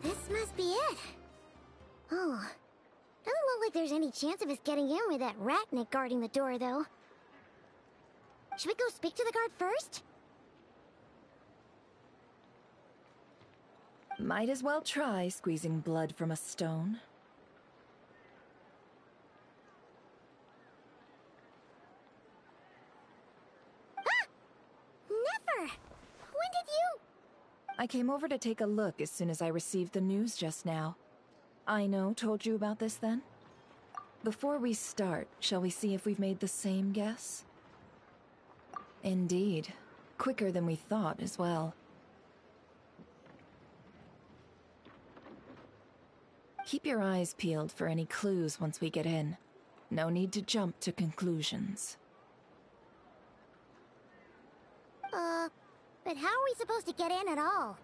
This must be it. Oh. Doesn't look like there's any chance of us getting in with that ratnik guarding the door, though. Should we go speak to the guard first? Might as well try squeezing blood from a stone. Ah! Never! When did you... I came over to take a look as soon as I received the news just now. Aino told you about this then? Before we start, shall we see if we've made the same guess? Indeed. Quicker than we thought as well. Keep your eyes peeled for any clues once we get in. No need to jump to conclusions. But how are we supposed to get in at all?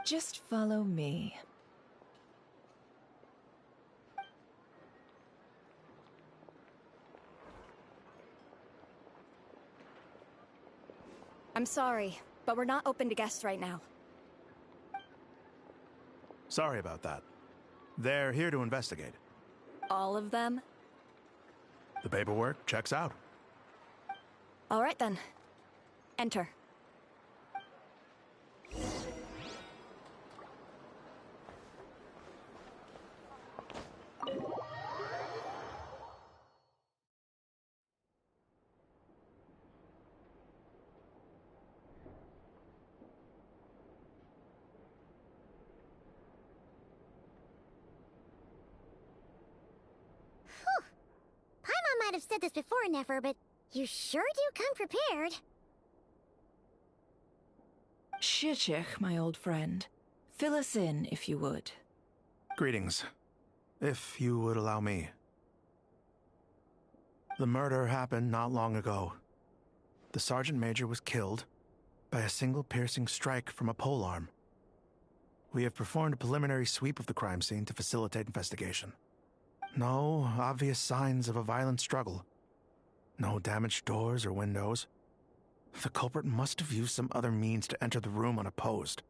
Just follow me. I'm sorry, but we're not open to guests right now. Sorry about that. They're here to investigate. All of them? The paperwork checks out. All right then. Enter. Paimon might have said this before, Nefer, but you sure do come prepared. Shishich, my old friend. Fill us in, if you would. Greetings. If you would allow me. The murder happened not long ago. The Sergeant Major was killed by a single piercing strike from a polearm. We have performed a preliminary sweep of the crime scene to facilitate investigation. No obvious signs of a violent struggle. No damaged doors or windows. The culprit must have used some other means to enter the room unopposed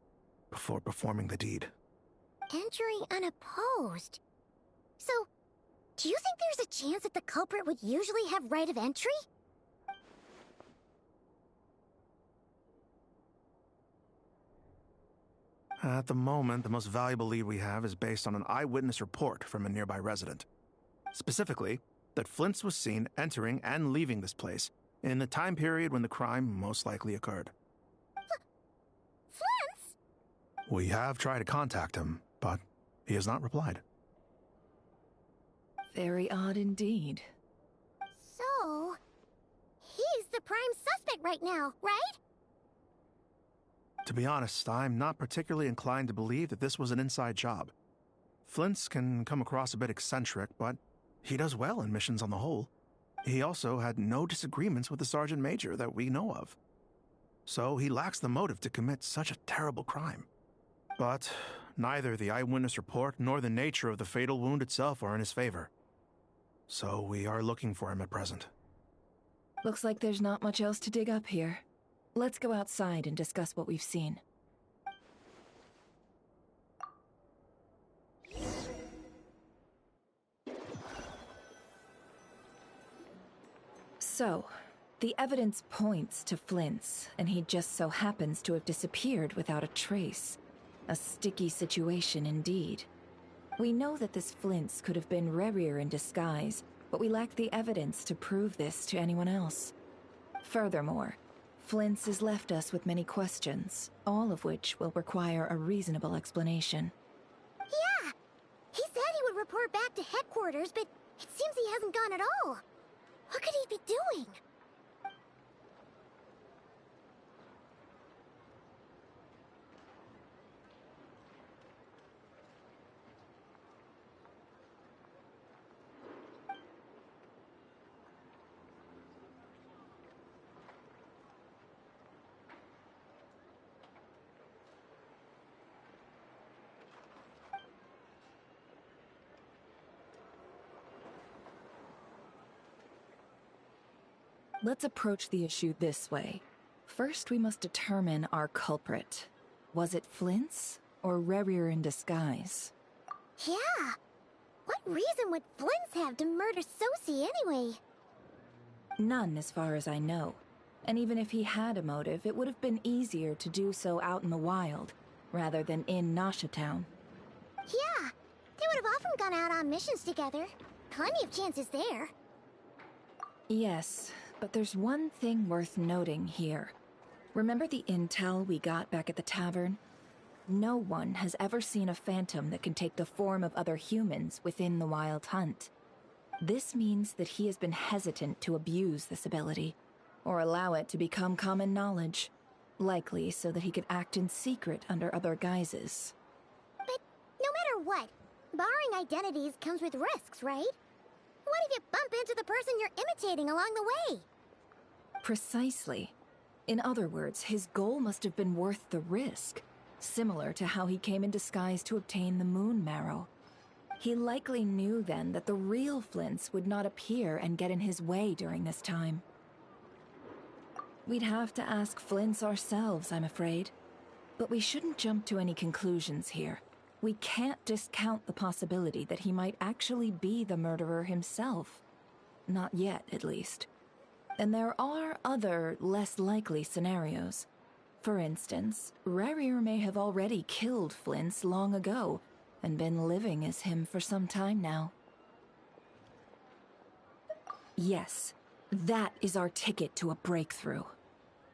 before performing the deed. Entering unopposed? So, do you think there's a chance that the culprit would usually have right of entry? At the moment, the most valuable lead we have is based on an eyewitness report from a nearby resident. Specifically, that Flint's was seen entering and leaving this place in the time period when the crime most likely occurred. Flint's? We have tried to contact him, but he has not replied. Very odd indeed. So, he's the prime suspect right now, right? To be honest, I'm not particularly inclined to believe that this was an inside job. Flint's can come across a bit eccentric, but he does well in missions on the whole. He also had no disagreements with the Sergeant Major that we know of. So he lacks the motive to commit such a terrible crime. But neither the eyewitness report nor the nature of the fatal wound itself are in his favor. So we are looking for him at present. Looks like there's not much else to dig up here. Let's go outside and discuss what we've seen. So, the evidence points to Flint's, and he just so happens to have disappeared without a trace. A sticky situation indeed. We know that this Flint's could have been Rerir in disguise, but we lack the evidence to prove this to anyone else. Furthermore, Flint's has left us with many questions, all of which will require a reasonable explanation. Yeah! He said he would report back to headquarters, but it seems he hasn't gone at all. What could he be doing? Let's approach the issue this way. First, we must determine our culprit. Was it Flint's or Rerir in disguise? Yeah. What reason would Flint's have to murder Sosie anyway? None, as far as I know. And even if he had a motive, it would have been easier to do so out in the wild, rather than in Nasha Town. Yeah. They would have often gone out on missions together. Plenty of chances there. Yes, but there's one thing worth noting here. Remember the intel we got back at the tavern? No one has ever seen a phantom that can take the form of other humans within the Wild Hunt. This means that he has been hesitant to abuse this ability, or allow it to become common knowledge, likely so that he could act in secret under other guises. But no matter what, borrowing identities comes with risks, right? What if you bump into the person you're imitating along the way? Precisely. In other words, his goal must have been worth the risk, similar to how he came in disguise to obtain the moon marrow. He likely knew then that the real Flints would not appear and get in his way during this time. We'd have to ask Flints ourselves, I'm afraid. But we shouldn't jump to any conclusions here. We can't discount the possibility that he might actually be the murderer himself. Not yet, at least. And there are other, less likely scenarios. For instance, Rerir may have already killed Flints long ago, and been living as him for some time now. Yes, that is our ticket to a breakthrough.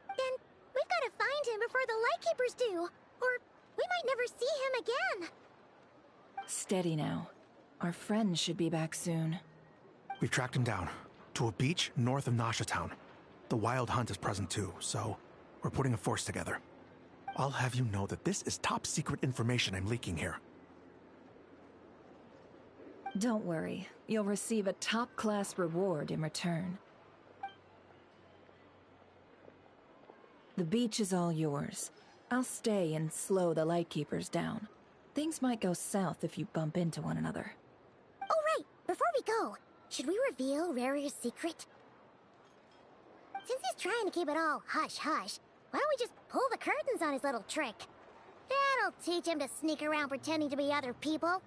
Then we've got to find him before the Lightkeepers do, or we might never see him again. Steady now. Our friends should be back soon. We've tracked him down to a beach north of Nasha Town. The Wild Hunt is present too, so we're putting a force together. I'll have you know that this is top secret information I'm leaking here. Don't worry, you'll receive a top-class reward in return. The beach is all yours. I'll stay and slow the Lightkeepers down. Things might go south if you bump into one another. Oh right, before we go, should we reveal Rarir's secret? Since he's trying to keep it all hush-hush, why don't we just pull the curtains on his little trick? That'll teach him to sneak around pretending to be other people.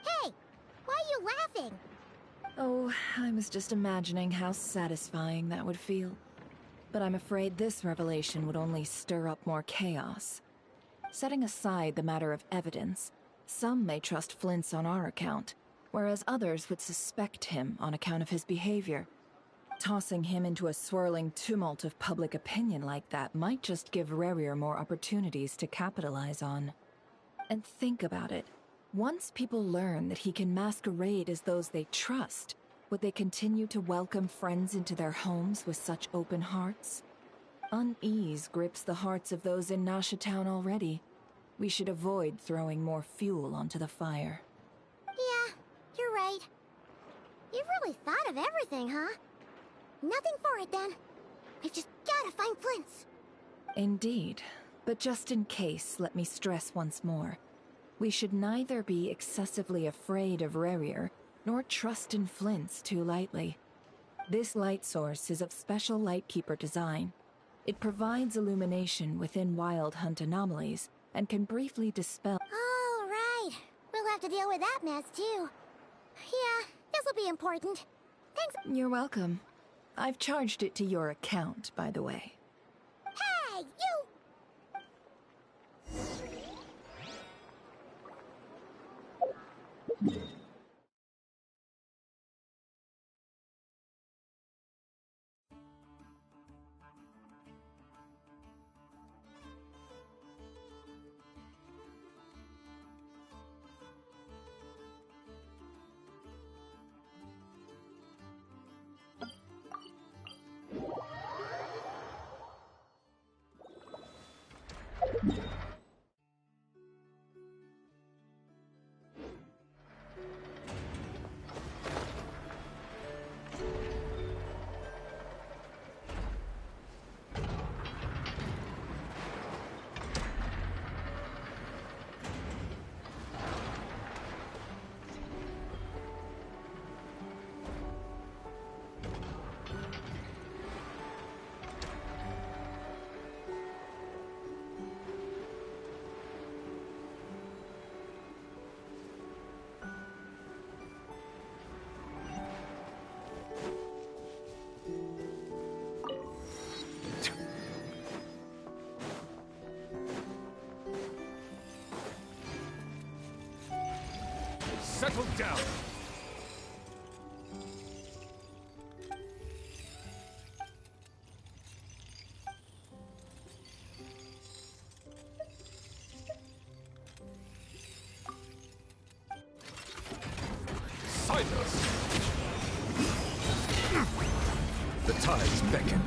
Hey, why are you laughing? Oh, I was just imagining how satisfying that would feel. But I'm afraid this revelation would only stir up more chaos. Setting aside the matter of evidence, some may trust Flint's on our account, whereas others would suspect him on account of his behavior. Tossing him into a swirling tumult of public opinion like that might just give Rerir more opportunities to capitalize on. And think about it. Once people learn that he can masquerade as those they trust, would they continue to welcome friends into their homes with such open hearts? Unease grips the hearts of those in Nasha Town already. We should avoid throwing more fuel onto the fire. Yeah, you're right. You've really thought of everything, huh? Nothing for it then. We've just gotta find Flint's. Indeed. But just in case, let me stress once more. We should neither be excessively afraid of Rerir, nor trust in Flint's too lightly. This light source is of special Lightkeeper design. It provides illumination within Wild Hunt anomalies, and can briefly dispel— Oh, right. We'll have to deal with that mess, too. Yeah, this'll be important. Thanks. You're welcome. I've charged it to your account, by the way. Hey, you! Settle down. Silence! The tides beckon.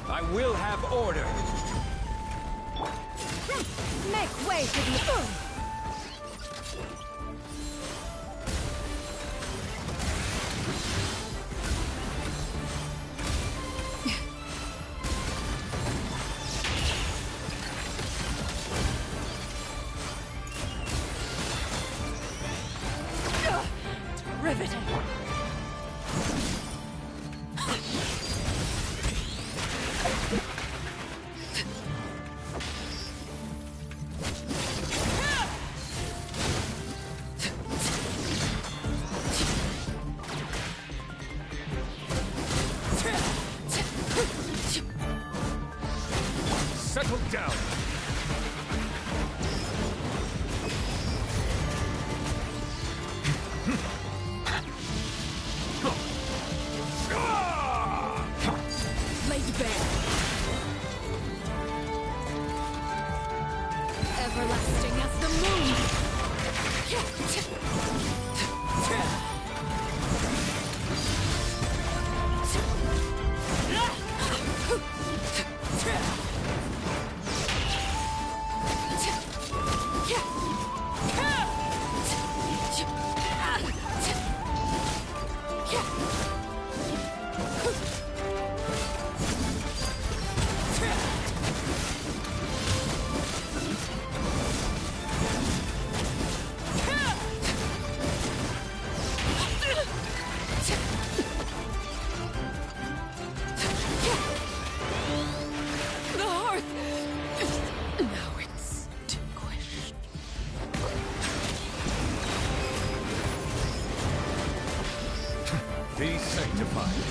I will have order. Make way for the... Riveting. Settle down. Laid bare. Everlasting as the moon. The hearth is now extinguished. Be sanctified.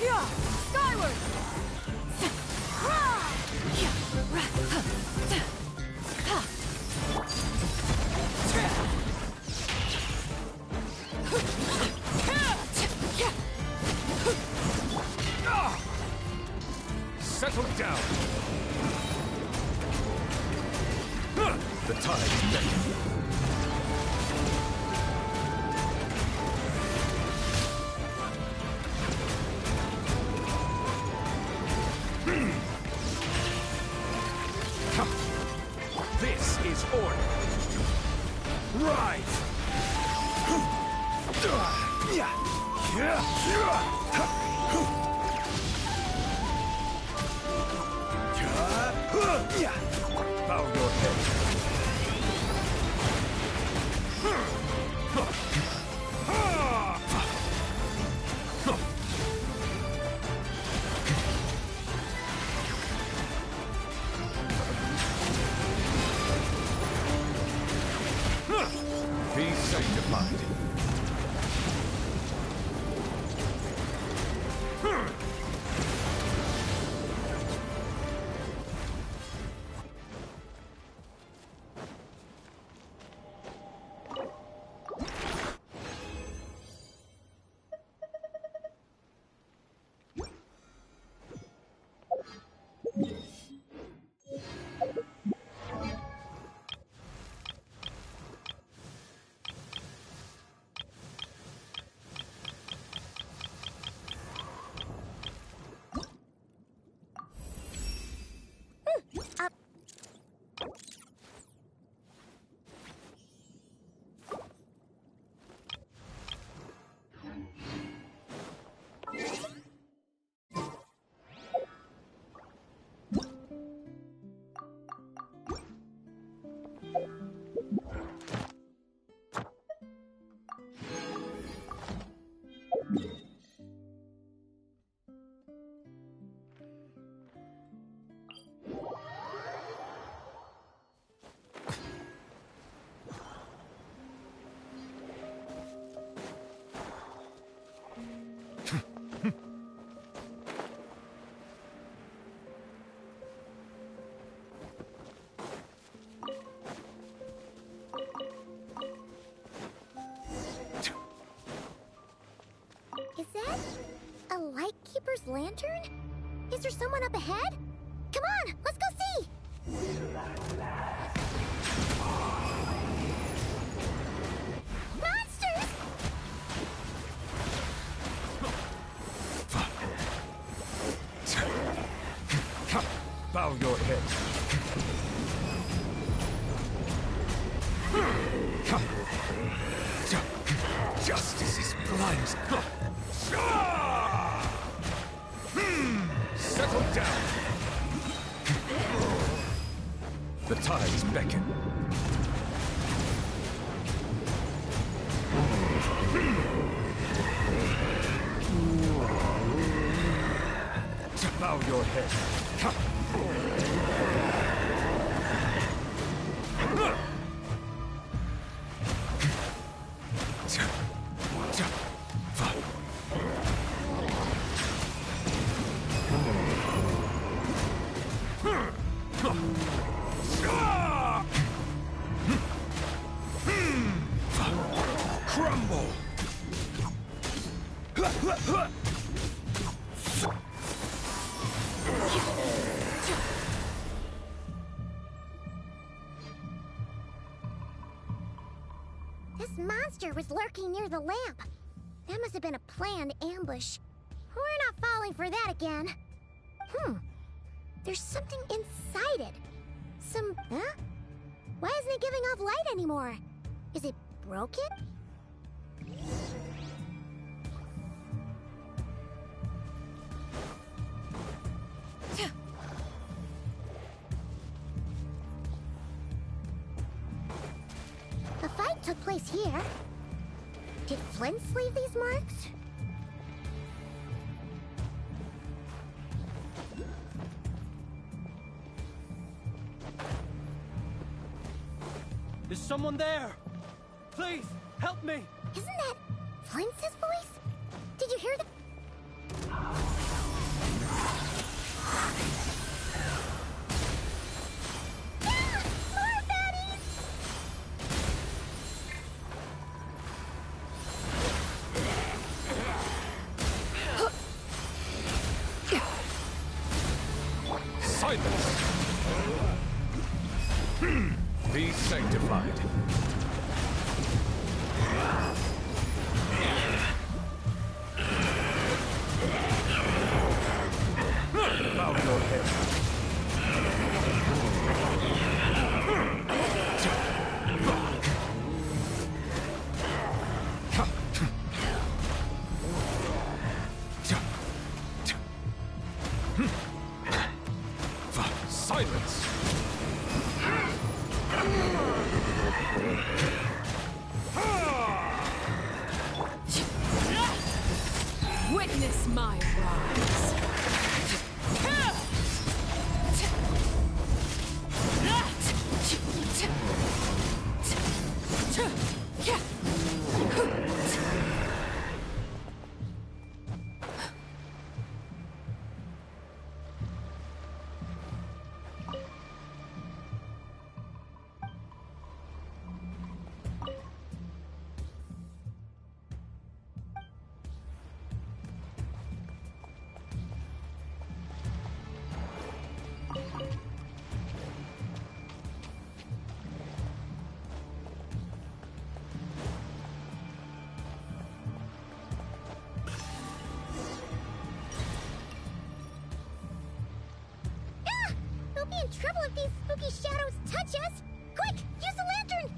Yeah, skyward! Settle down. The tides beckon. This is order. Rise! Bow your head. Be sanctified. Shadow's lantern? Is there someone up ahead? Come on, let's go see! Monsters! Bow your head. Justice is blind. Settle down. The tides beckon. Bow your head. Crumble! This monster was lurking near the lamp. That must have been a planned ambush. We're not falling for that again. There's something inside it. Huh? Why isn't it giving off light anymore? Is it broken? The fight took place here. Did Flint leave these marks? Is someone there? Please, help me! Isn't that Flint's voice? Did you hear the... Ah! More baddies! Silence! Be sanctified. Bow your head. Silence! Witness my rise. We'll be in trouble if these spooky shadows touch us! Quick, use the lantern!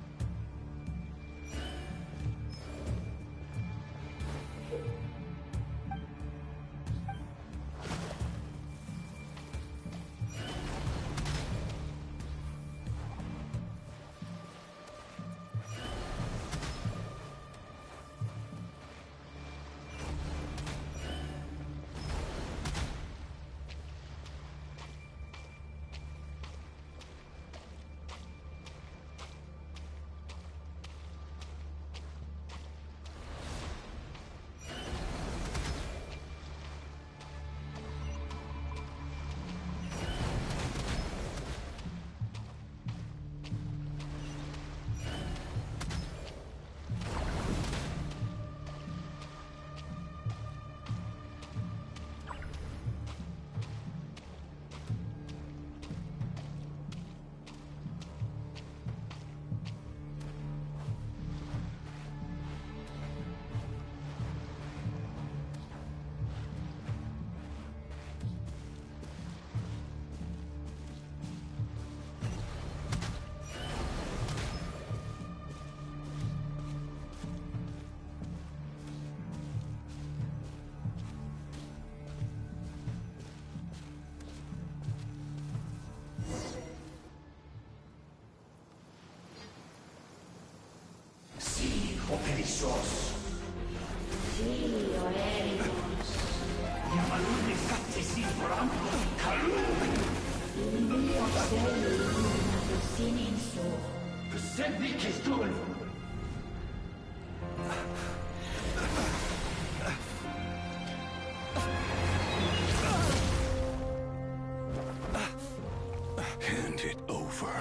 Hand it over.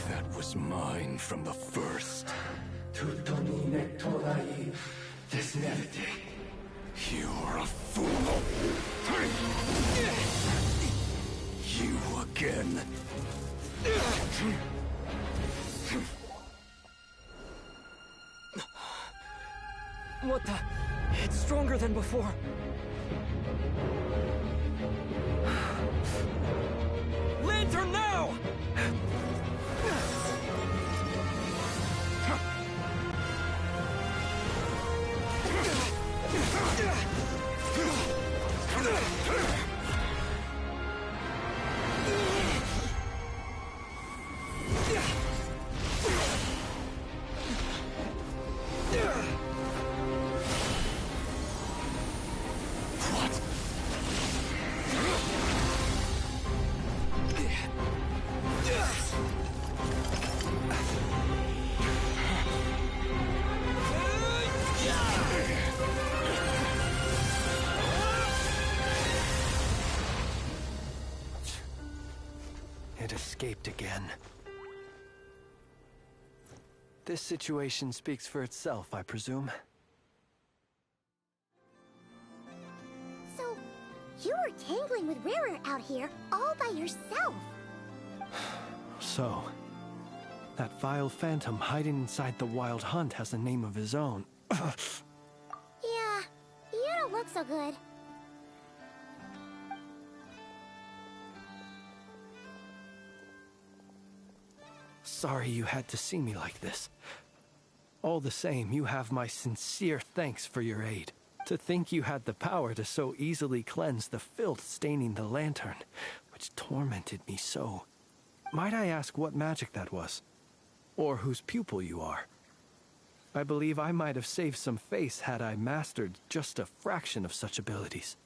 That was mine from the first. You're a fool. You again. What the? It's stronger than before. Lantern now! It escaped again. This situation speaks for itself, I presume. So, you were tangling with Rarer out here all by yourself. So, that vile phantom hiding inside the Wild Hunt has a name of his own. Yeah, you don't look so good. Sorry you had to see me like this. All the same, you have my sincere thanks for your aid. To think you had the power to so easily cleanse the filth staining the lantern, which tormented me so. Might I ask what magic that was? Or whose pupil you are? I believe I might have saved some face had I mastered just a fraction of such abilities.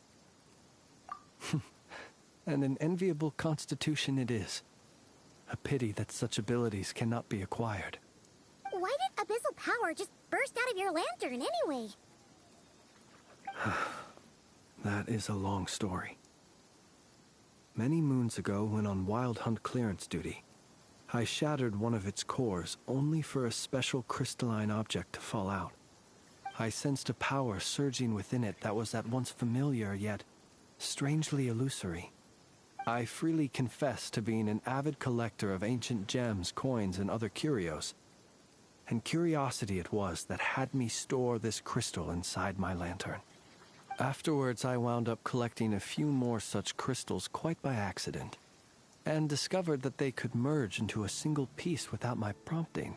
And an enviable constitution it is. A pity that such abilities cannot be acquired. Why did abyssal power just burst out of your lantern anyway? That is a long story. Many moons ago, when on Wild Hunt clearance duty, I shattered one of its cores only for a special crystalline object to fall out. I sensed a power surging within it that was at once familiar yet strangely illusory. I freely confess to being an avid collector of ancient gems, coins, and other curios. And curiosity it was that had me store this crystal inside my lantern. Afterwards, I wound up collecting a few more such crystals quite by accident, and discovered that they could merge into a single piece without my prompting.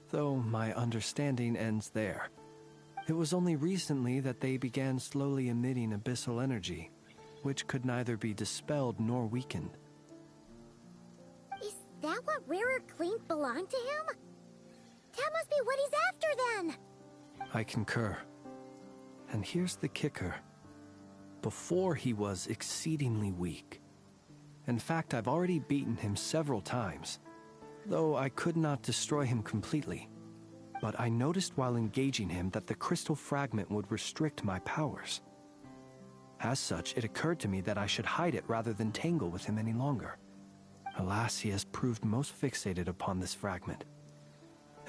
Though my understanding ends there. It was only recently that they began slowly emitting abyssal energy, which could neither be dispelled nor weakened. Is that what Rarer claimed belonged to him? That must be what he's after then! I concur. And here's the kicker. Before he was exceedingly weak. In fact, I've already beaten him several times, though I could not destroy him completely. But I noticed while engaging him that the crystal fragment would restrict my powers. As such, it occurred to me that I should hide it rather than tangle with him any longer. Alas, he has proved most fixated upon this fragment.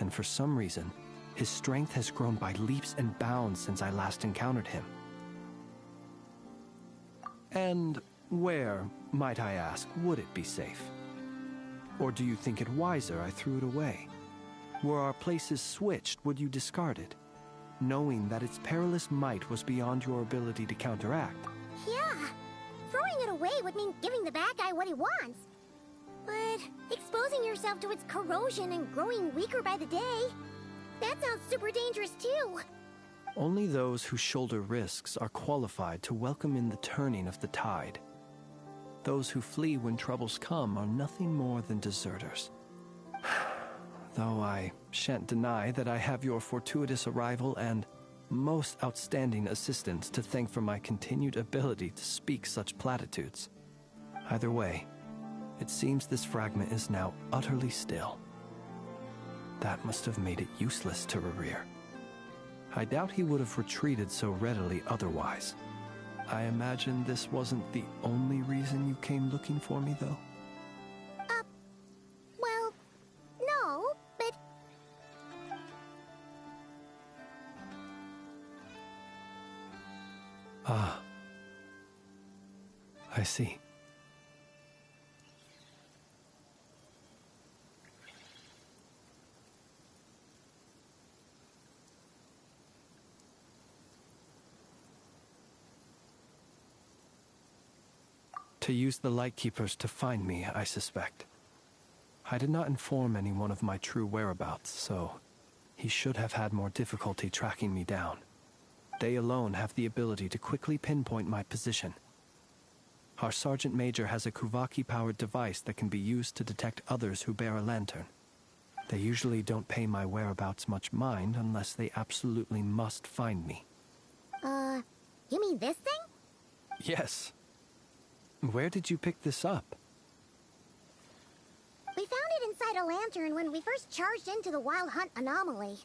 And for some reason, his strength has grown by leaps and bounds since I last encountered him. And where, might I ask, would it be safe? Or do you think it wiser I threw it away? Were our places switched, would you discard it, knowing that its perilous might was beyond your ability to counteract? Yeah, throwing it away would mean giving the bad guy what he wants. But exposing yourself to its corrosion and growing weaker by the day, that sounds super dangerous too. Only those who shoulder risks are qualified to welcome in the turning of the tide. Those who flee when troubles come are nothing more than deserters. Though I shan't deny that I have your fortuitous arrival and most outstanding assistance to thank for my continued ability to speak such platitudes. Either way, it seems this fragment is now utterly still. That must have made it useless to Rerir. I doubt he would have retreated so readily otherwise. I imagine this wasn't the only reason you came looking for me, though? Well, no, but... Ah. I see. To use the Lightkeepers to find me, I suspect. I did not inform anyone of my true whereabouts, so he should have had more difficulty tracking me down. They alone have the ability to quickly pinpoint my position. Our Sergeant Major has a Kuvaki-powered device that can be used to detect others who bear a lantern. They usually don't pay my whereabouts much mind unless they absolutely must find me. You mean this thing? Yes. Where did you pick this up? We found it inside a lantern when we first charged into the Wild Hunt anomaly.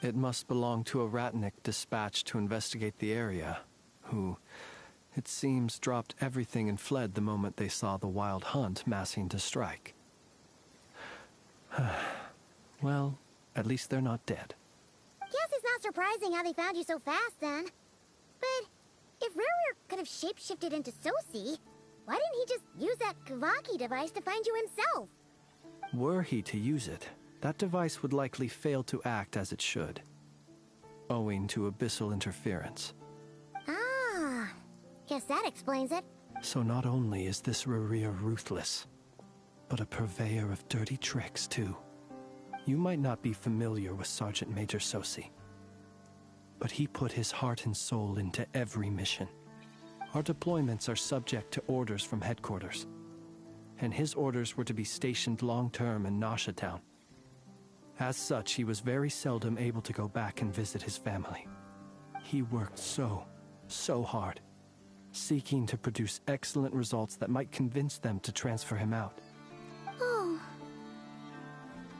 It must belong to a Ratnik dispatched to investigate the area, who, it seems, dropped everything and fled the moment they saw the Wild Hunt massing to strike. Well, at least they're not dead. Guess it's not surprising how they found you so fast, then. But if Rerir could have shapeshifted into Sosi, why didn't he just use that Kavaki device to find you himself? Were he to use it, that device would likely fail to act as it should, owing to abyssal interference. Ah, guess that explains it. So not only is this Rerir ruthless, but a purveyor of dirty tricks, too. You might not be familiar with Sergeant Major Sosi, but he put his heart and soul into every mission. Our deployments are subject to orders from headquarters, and his orders were to be stationed long-term in Nasha Town. As such, he was very seldom able to go back and visit his family. He worked so hard, seeking to produce excellent results that might convince them to transfer him out. Oh.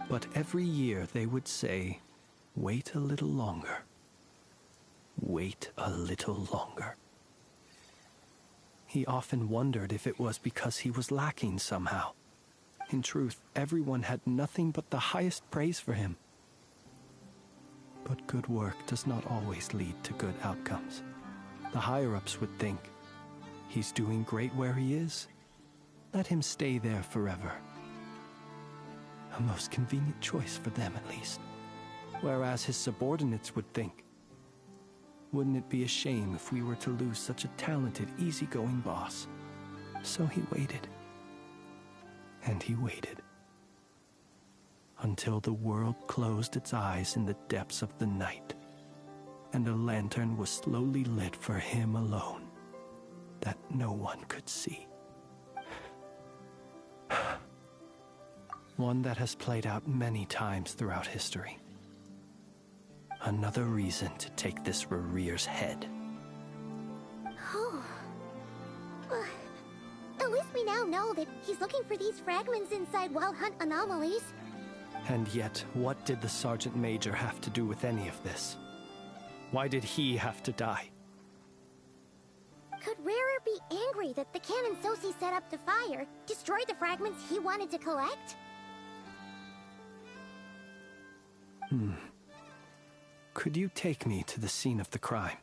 But every year they would say, "Wait a little longer. Wait a little longer." He often wondered if it was because he was lacking somehow. In truth, everyone had nothing but the highest praise for him. But good work does not always lead to good outcomes. The higher-ups would think, he's doing great where he is. Let him stay there forever. A most convenient choice for them, at least. Whereas his subordinates would think, wouldn't it be a shame if we were to lose such a talented, easygoing boss? So he waited. And he waited. Until the world closed its eyes in the depths of the night, and a lantern was slowly lit for him alone, that no one could see. One that has played out many times throughout history. Another reason to take this Rerir's head. Oh. At least we now know that he's looking for these fragments inside Wild Hunt anomalies. And yet, what did the Sergeant Major have to do with any of this? Why did he have to die? Could Rerir be angry that the cannon Sosi set up to fire destroyed the fragments he wanted to collect? Could you take me to the scene of the crime?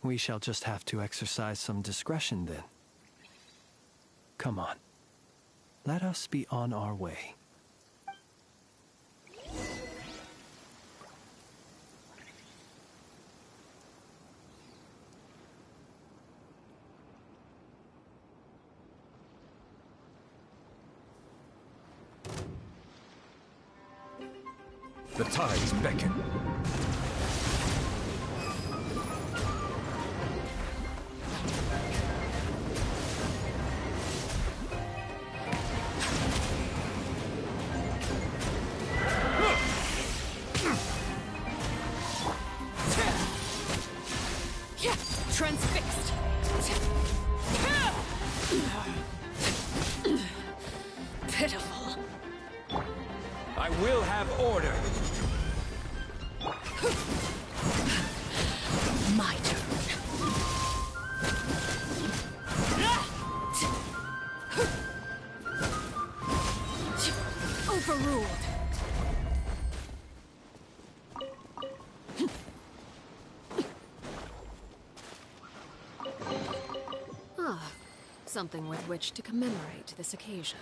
We shall just have to exercise some discretion then. Come on. Let us be on our way. The tides beckon. Transfixed. Pitiful. I will have order. My turn. Overruled. Ah, something with which to commemorate this occasion.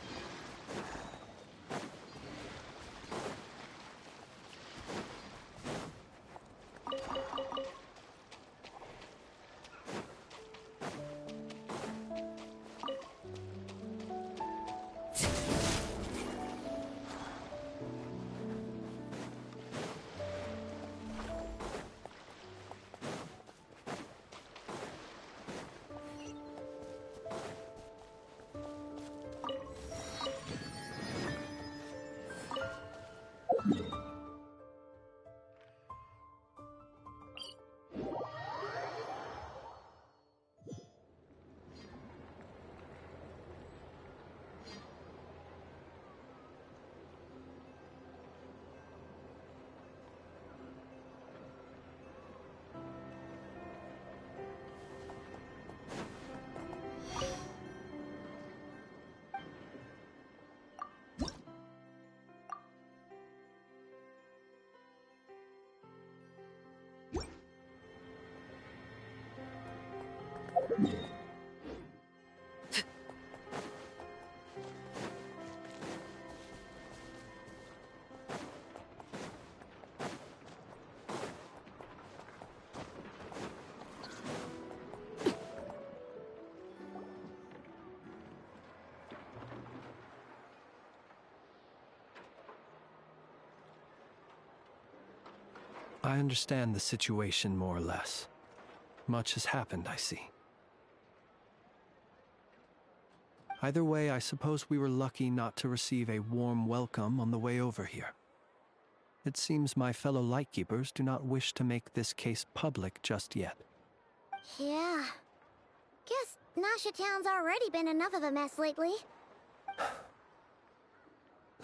I understand the situation more or less. Much has happened, I see. Either way, I suppose we were lucky not to receive a warm welcome on the way over here. It seems my fellow Lightkeepers do not wish to make this case public just yet. Yeah. Guess Nasha Town's already been enough of a mess lately.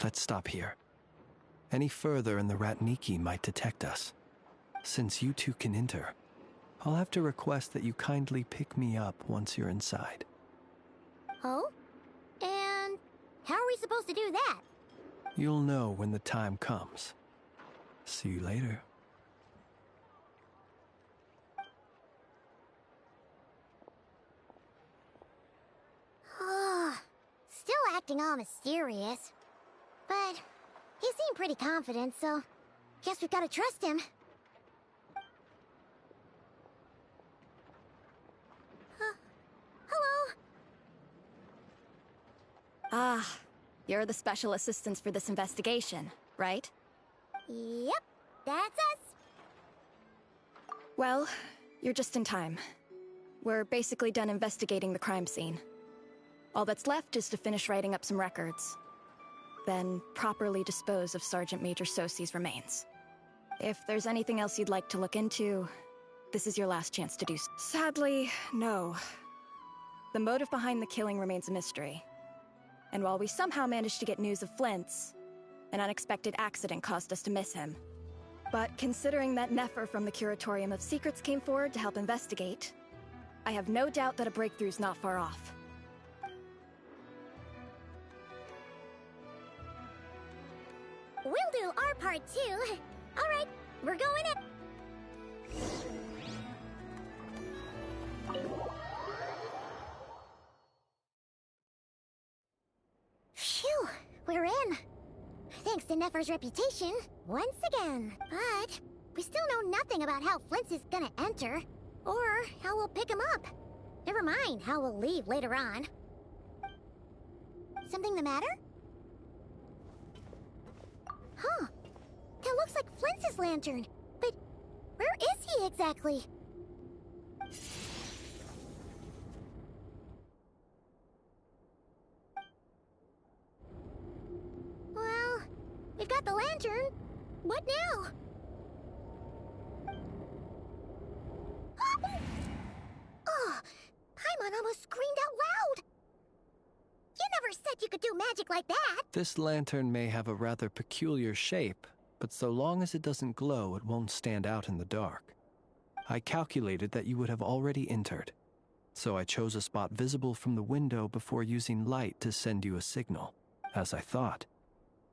Let's stop here. Any further and the Ratniki might detect us. Since you two can enter, I'll have to request that you kindly pick me up once you're inside. Oh? And how are we supposed to do that? You'll know when the time comes. See you later. Still acting all mysterious. But he seemed pretty confident, so guess we've got to trust him. Hello? Ah, you're the special assistants for this investigation, right? Yep, that's us. Well, you're just in time. We're basically done investigating the crime scene. All that's left is to finish writing up some records. Then properly dispose of Sergeant Major Sosi's remains. If there's anything else you'd like to look into, this is your last chance to do so. Sadly, no. The motive behind the killing remains a mystery. And while we somehow managed to get news of Flint's, an unexpected accident caused us to miss him. But considering that Nefer from the Curatorium of Secrets came forward to help investigate, I have no doubt that a breakthrough's not far off. We'll do our part too. All right, we're going in. Thanks to Nefer's reputation, once again. But we still know nothing about how Flint's is gonna enter, or how we'll pick him up. Never mind how we'll leave later on. Something the matter? Huh. That looks like Flint's lantern. But where is he exactly? Well, we've got the lantern. What now? Oh, Paimon almost screamed out loud. You never said you could do magic like that. This lantern may have a rather peculiar shape, but so long as it doesn't glow, it won't stand out in the dark. I calculated that you would have already entered, so I chose a spot visible from the window before using light to send you a signal. As I thought,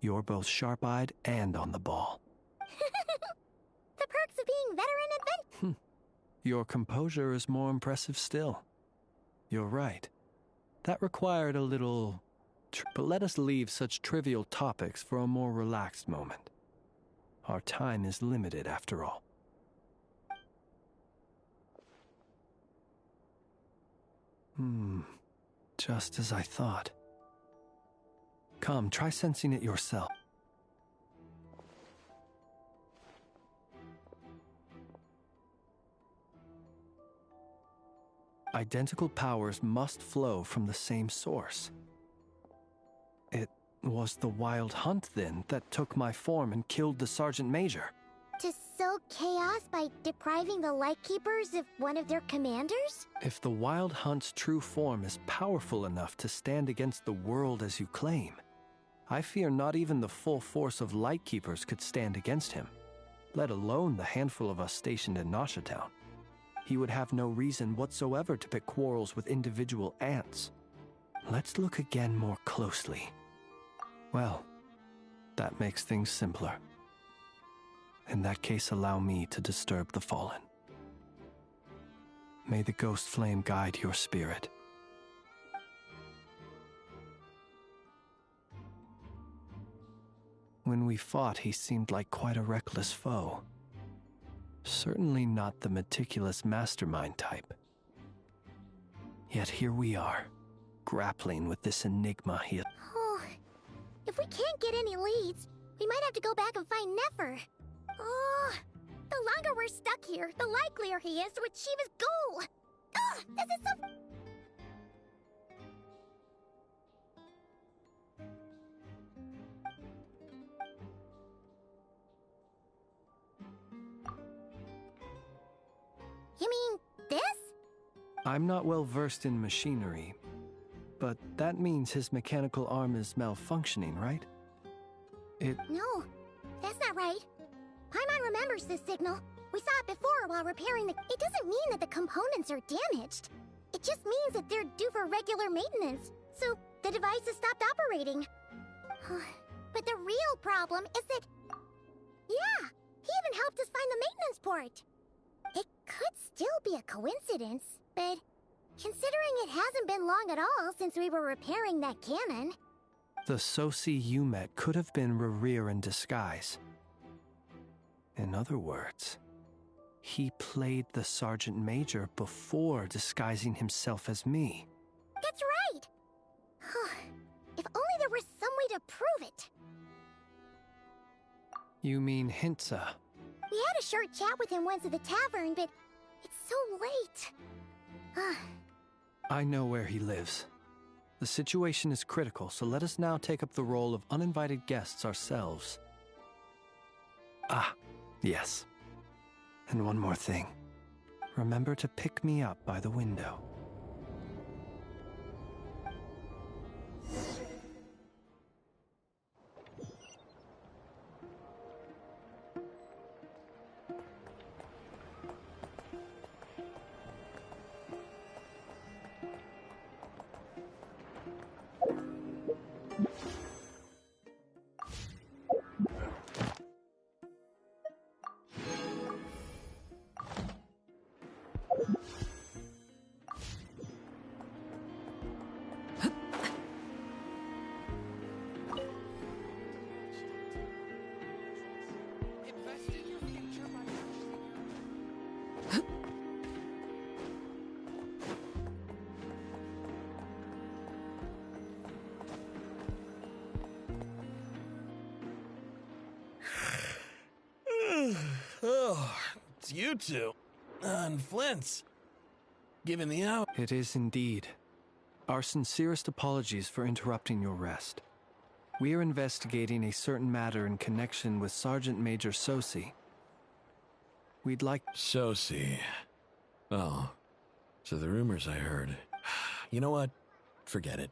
you're both sharp-eyed and on the ball. The perks of being veteran adventure. Your composure is more impressive still. You're right. That required a little... but let us leave such trivial topics for a more relaxed moment. Our time is limited, after all. Just as I thought. Come, try sensing it yourself. Identical powers must flow from the same source. It was the Wild Hunt, then, that took my form and killed the Sergeant Major. To sow chaos by depriving the Lightkeepers of one of their commanders? If the Wild Hunt's true form is powerful enough to stand against the world as you claim, I fear not even the full force of Lightkeepers could stand against him, let alone the handful of us stationed in Nasha Town. He would have no reason whatsoever to pick quarrels with individual ants. Let's look again more closely. Well, that makes things simpler. In that case, allow me to disturb the fallen. May the ghost flame guide your spirit. When we fought, he seemed like quite a reckless foe. Certainly not the meticulous mastermind type. Yet here we are, grappling with this enigma he... Oh, if we can't get any leads, we might have to go back and find Nefer. Oh, the longer we're stuck here, the likelier he is to achieve his goal. Ugh, this is so... You mean this? I'm not well versed in machinery, but that means his mechanical arm is malfunctioning, right? No, that's not right. Paimon remembers this signal. We saw it before while repairing the... It doesn't mean that the components are damaged. It just means that they're due for regular maintenance, so the device has stopped operating. But the real problem is that... Yeah, he even helped us find the maintenance port. It could still be a coincidence, but considering it hasn't been long at all since we were repairing that cannon... The Sosi you met could have been Rerir in disguise. In other words, he played the Sergeant Major before disguising himself as me. That's right! If only there were some way to prove it. You mean Hintsa? We had a short chat with him once at the tavern, but it's so late. I know where he lives. The situation is critical, so let us now take up the role of uninvited guests ourselves. Ah, yes. And one more thing. Remember to pick me up by the window. Oh, it's you two. And Flint's. Given the hour. It is indeed. Our sincerest apologies for interrupting your rest. We are investigating a certain matter in connection with Sergeant Major Sosi. We'd like... Sosi. Oh, so the rumors I heard. You know what? Forget it.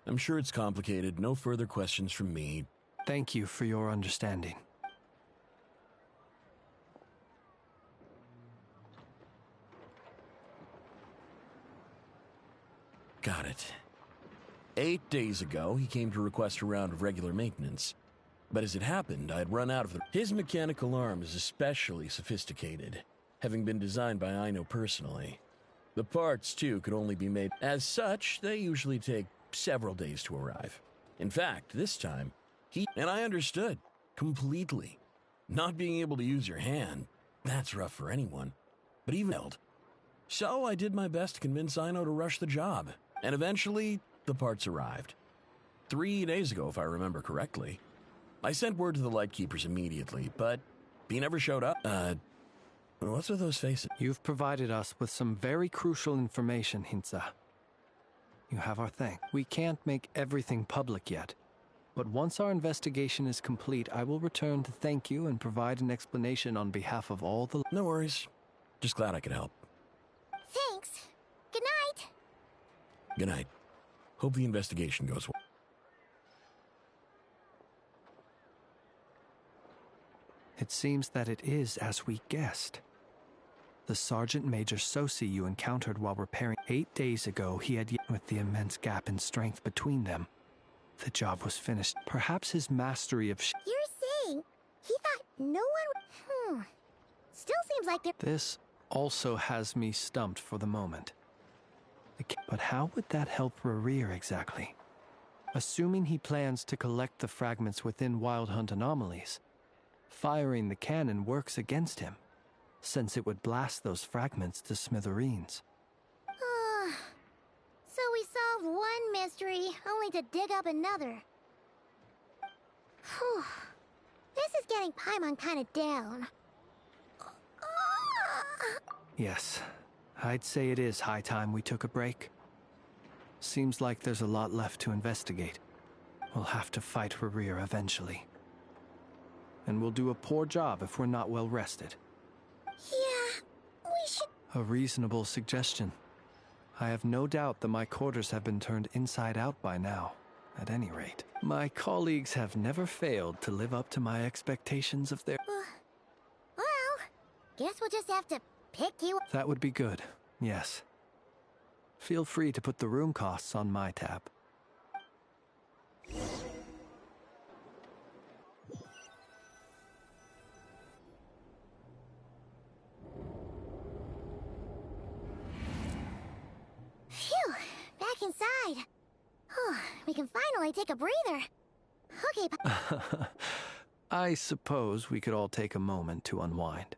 I'm sure it's complicated. No further questions from me. Thank you for your understanding. Got it. 8 days ago, he came to request a round of regular maintenance. But as it happened, I had run out of them. His mechanical arm is especially sophisticated, having been designed by Aino personally. The parts, too, could only be made. As such, they usually take several days to arrive. In fact, this time, and I understood. Completely. Not being able to use your hand, that's rough for anyone. But even held. So I did my best to convince Aino to rush the job. And eventually, the parts arrived. 3 days ago, if I remember correctly. I sent word to the Lightkeepers immediately, but he never showed up. What's with those faces? You've provided us with some very crucial information, Hintsa. You have our thanks. We can't make everything public yet, but once our investigation is complete, I will return to thank you and provide an explanation on behalf of all the... No worries. Just glad I could help. Thanks. Good night. Good night. Hope the investigation goes well. It seems that it is as we guessed. The Sergeant Major Sosi you encountered while repairing 8 days ago, he had with the immense gap in strength between them. The job was finished. Perhaps his mastery of You're saying he thought no one... Still seems like they're... This also has me stumped for the moment. But how would that help Rerir exactly? Assuming he plans to collect the fragments within Wild Hunt anomalies, firing the cannon works against him, since it would blast those fragments to smithereens. So we solved one mystery, only to dig up another. Whew. This is getting Paimon kind of down. Yes, I'd say it is high time we took a break. Seems like there's a lot left to investigate. We'll have to fight Rerir eventually. And we'll do a poor job if we're not well rested. Yeah, we should... A reasonable suggestion. I have no doubt that my quarters have been turned inside out by now, at any rate. My colleagues have never failed to live up to my expectations of their... Well, guess we'll just have to pick you... That would be good, yes. Feel free to put the room costs on my tab. Phew, back inside. We can finally take a breather. Okay, I suppose we could all take a moment to unwind.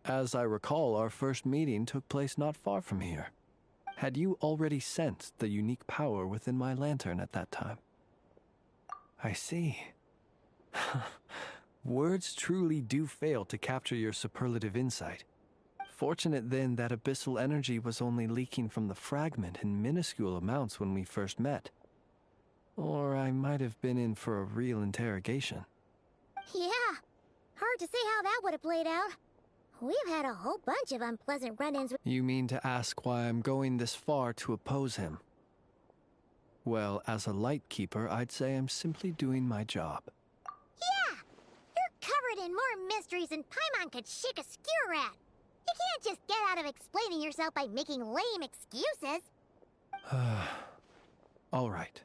As I recall, our first meeting took place not far from here. Had you already sensed the unique power within my lantern at that time? I see. Words truly do fail to capture your superlative insight. Fortunate then that abyssal energy was only leaking from the fragment in minuscule amounts when we first met. Or I might have been in for a real interrogation. yeah. Hard to say how that would have played out. We've had a whole bunch of unpleasant run-ins with... You mean to ask why I'm going this far to oppose him? Well, as a Lightkeeper, I'd say I'm simply doing my job. Yeah! You're covered in more mysteries than Paimon could shake a skewer at. You can't just get out of explaining yourself by making lame excuses. All right.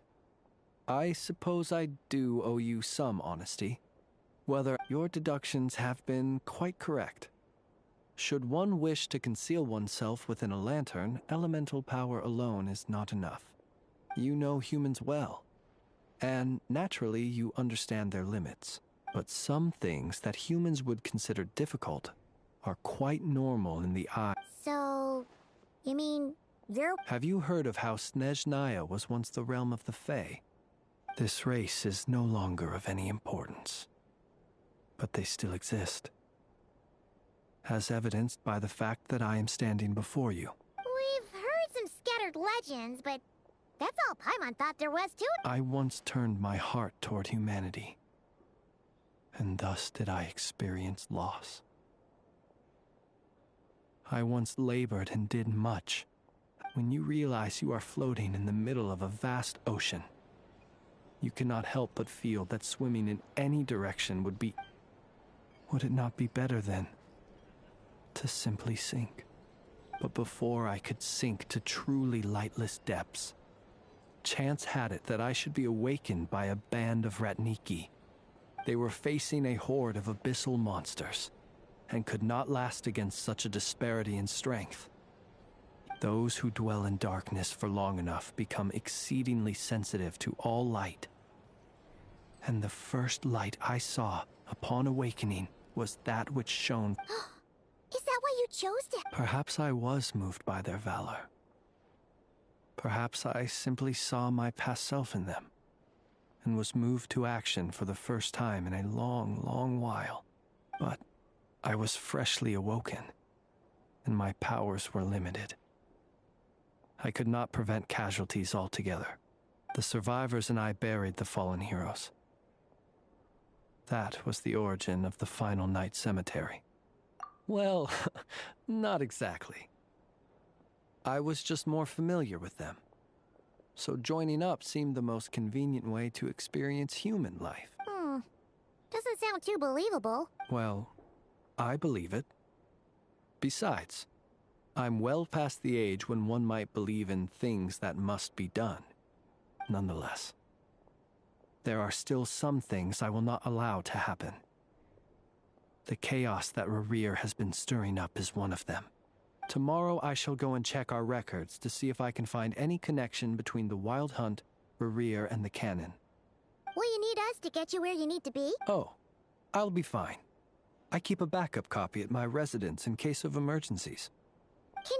I suppose I do owe you some honesty. Whether your deductions have been quite correct. Should one wish to conceal oneself within a lantern, elemental power alone is not enough. You know humans well, and naturally you understand their limits. But some things that humans would consider difficult are quite normal in the eye. So, you mean you're... Have you heard of how Snezhnaya was once the realm of the Fae? This race is no longer of any importance. but they still exist. As evidenced by the fact that I am standing before you. We've heard some scattered legends, but that's all Paimon thought there was to it. I once turned my heart toward humanity, and thus did I experience loss. I once labored and did much. When you realize you are floating in the middle of a vast ocean, you cannot help but feel that swimming in any direction would be... Would it not be better then to simply sink? But before I could sink to truly lightless depths, chance had it that I should be awakened by a band of Ratniki. They were facing a horde of abyssal monsters, and could not last against such a disparity in strength. Those who dwell in darkness for long enough become exceedingly sensitive to all light. And the first light I saw upon awakening was that which shone. Is that why you chose to? Perhaps I was moved by their valor. Perhaps I simply saw my past self in them, and was moved to action for the first time in a long, long while. But I was freshly awoken, and my powers were limited. I could not prevent casualties altogether. The survivors and I buried the fallen heroes. That was the origin of the Final Night Cemetery. Well, not exactly. I was just more familiar with them. So joining up seemed the most convenient way to experience human life. Doesn't sound too believable. Well, I believe it. Besides, I'm well past the age when one might believe in things that must be done. Nonetheless, there are still some things I will not allow to happen. The chaos that Rerir has been stirring up is one of them. Tomorrow I shall go and check our records to see if I can find any connection between the Wild Hunt, Rerir, and the Canon. Will you need us to get you where you need to be? Oh, I'll be fine. I keep a backup copy at my residence in case of emergencies. Can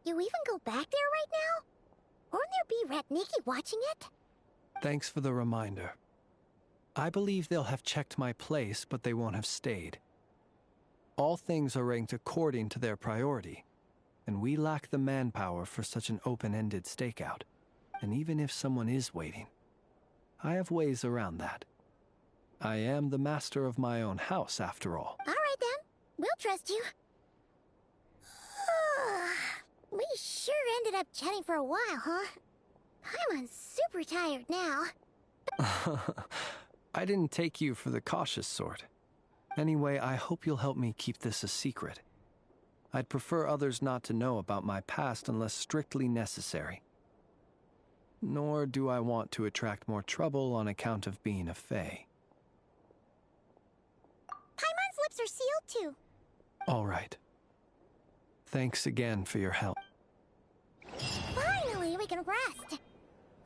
you even go back there right now? Won't there be Ratniki watching it? Thanks for the reminder. I believe they'll have checked my place, but they won't have stayed. All things are ranked according to their priority, and we lack the manpower for such an open-ended stakeout. And even if someone is waiting, I have ways around that. I am the master of my own house, after all. All right, then. We'll trust you. We sure ended up chatting for a while, huh? Paimon's super tired now. I didn't take you for the cautious sort. Anyway, I hope you'll help me keep this a secret. I'd prefer others not to know about my past unless strictly necessary. Nor do I want to attract more trouble on account of being a fae. Paimon's lips are sealed too. All right. Thanks again for your help. Finally, we can rest.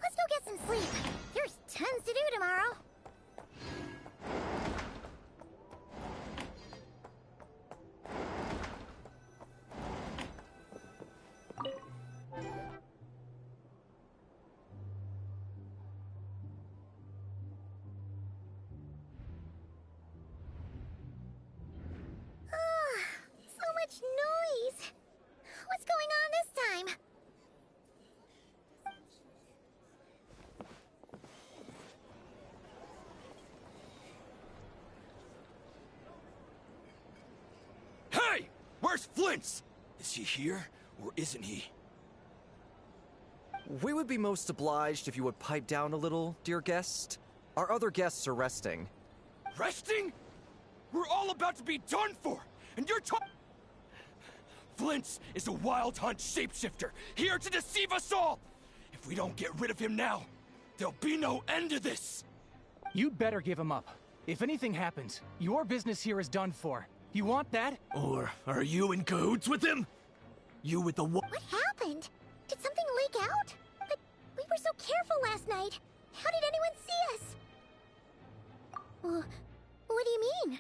Let's go get some sleep. There's tons to do tomorrow. So much noise. What's going on this time? Hey! Where's Flint's? Is he here, or isn't he? We would be most obliged if you would pipe down a little, dear guest. Our other guests are resting. Resting? We're all about to be done for, and you're talking... Flint's is a Wild Hunt shapeshifter, here to deceive us all! If we don't get rid of him now, there'll be no end to this! You'd better give him up. If anything happens, your business here is done for. You want that? Or are you in cahoots with him? You with the What happened? Did something leak out? But we were so careful last night. How did anyone see us? What do you mean?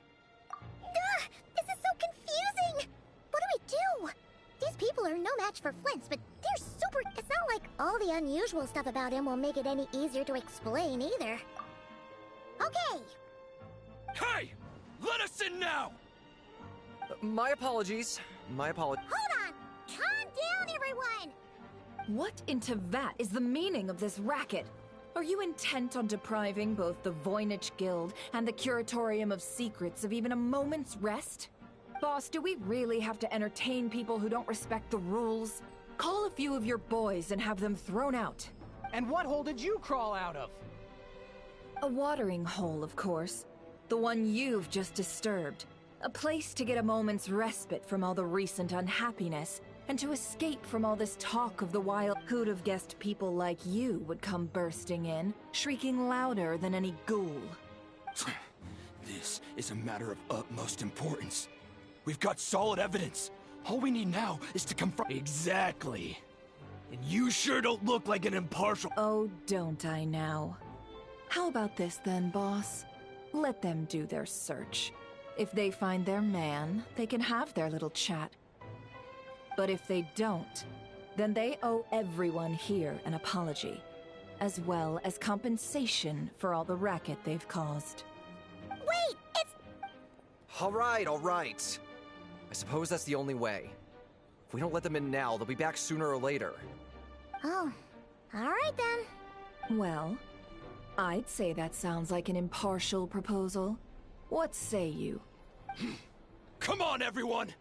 This is so confusing! What do we do? These people are no match for Flint's, but they're super... It's not like all the unusual stuff about him will make it any easier to explain either. Okay! Hey! Let us listen now! My apologies. My apologies. Hold on! Calm down, everyone! What in Tevat is the meaning of this racket? Are you intent on depriving both the Voynich Guild and the Curatorium of Secrets of even a moment's rest? Boss, do we really have to entertain people who don't respect the rules? Call a few of your boys and have them thrown out. And what hole did you crawl out of? A watering hole, of course. The one you've just disturbed. A place to get a moment's respite from all the recent unhappiness, and to escape from all this talk of the wild. Who'd have guessed people like you would come bursting in, shrieking louder than any ghoul? This is a matter of utmost importance. We've got solid evidence. All we need now is to confront— Exactly. And you sure don't look like an impartial— Oh, don't I now? How about this then, boss? Let them do their search. If they find their man, they can have their little chat. But if they don't, then they owe everyone here an apology, as well as compensation for all the racket they've caused. Wait! It's... All right, all right. I suppose that's the only way. If we don't let them in now, they'll be back sooner or later. Oh, alright then. Well, I'd say that sounds like an impartial proposal. What say you? Come on, everyone!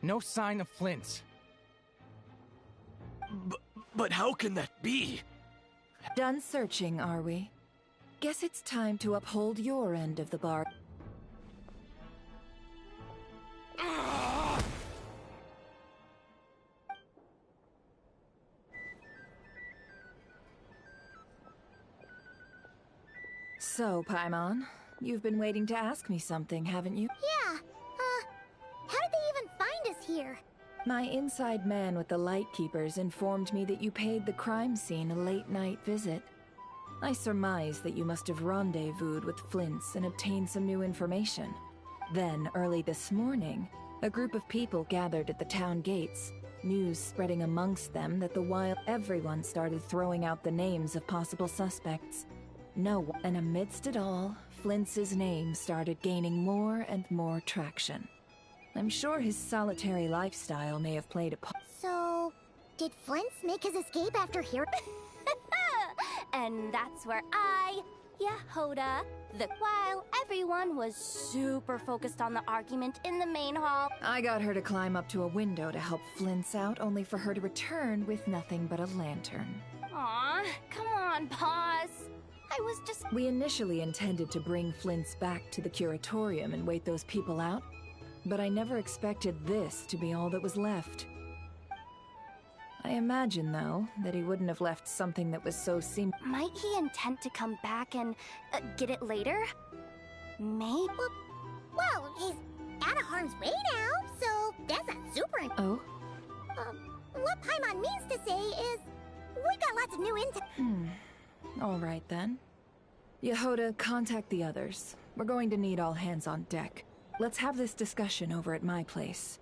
No sign of Flint's. But how can that be? Done searching, are we? Guess it's time to uphold your end of the bargain. So, Paimon, you've been waiting to ask me something, haven't you? Yeah, how did they even find us here? My inside man with the Lightkeepers informed me that you paid the crime scene a late-night visit. I surmise that you must have rendezvoused with Flint's and obtained some new information. Then, early this morning, a group of people gathered at the town gates, news spreading amongst them that the wild... Everyone started throwing out the names of possible suspects. No one... And amidst it all, Flint's name started gaining more and more traction. I'm sure his solitary lifestyle may have played a part. So, did Flint's make his escape after hearing? And that's where Yehoda, while everyone was super focused on the argument in the main hall. I got her to climb up to a window to help Flint's out, only for her to return with nothing but a lantern. Aw, come on, boss. I was just... We initially intended to bring Flint's back to the Curatorium and wait those people out, but I never expected this to be all that was left. I imagine, though, that he wouldn't have left something that was so Might he intend to come back and get it later? Maybe? Well, he's out of harm's way now, so that's not super... Oh? What Paimon means to say is, we got lots of new intel... All right, then. Yehoda, contact the others. We're going to need all hands on deck. Let's have this discussion over at my place.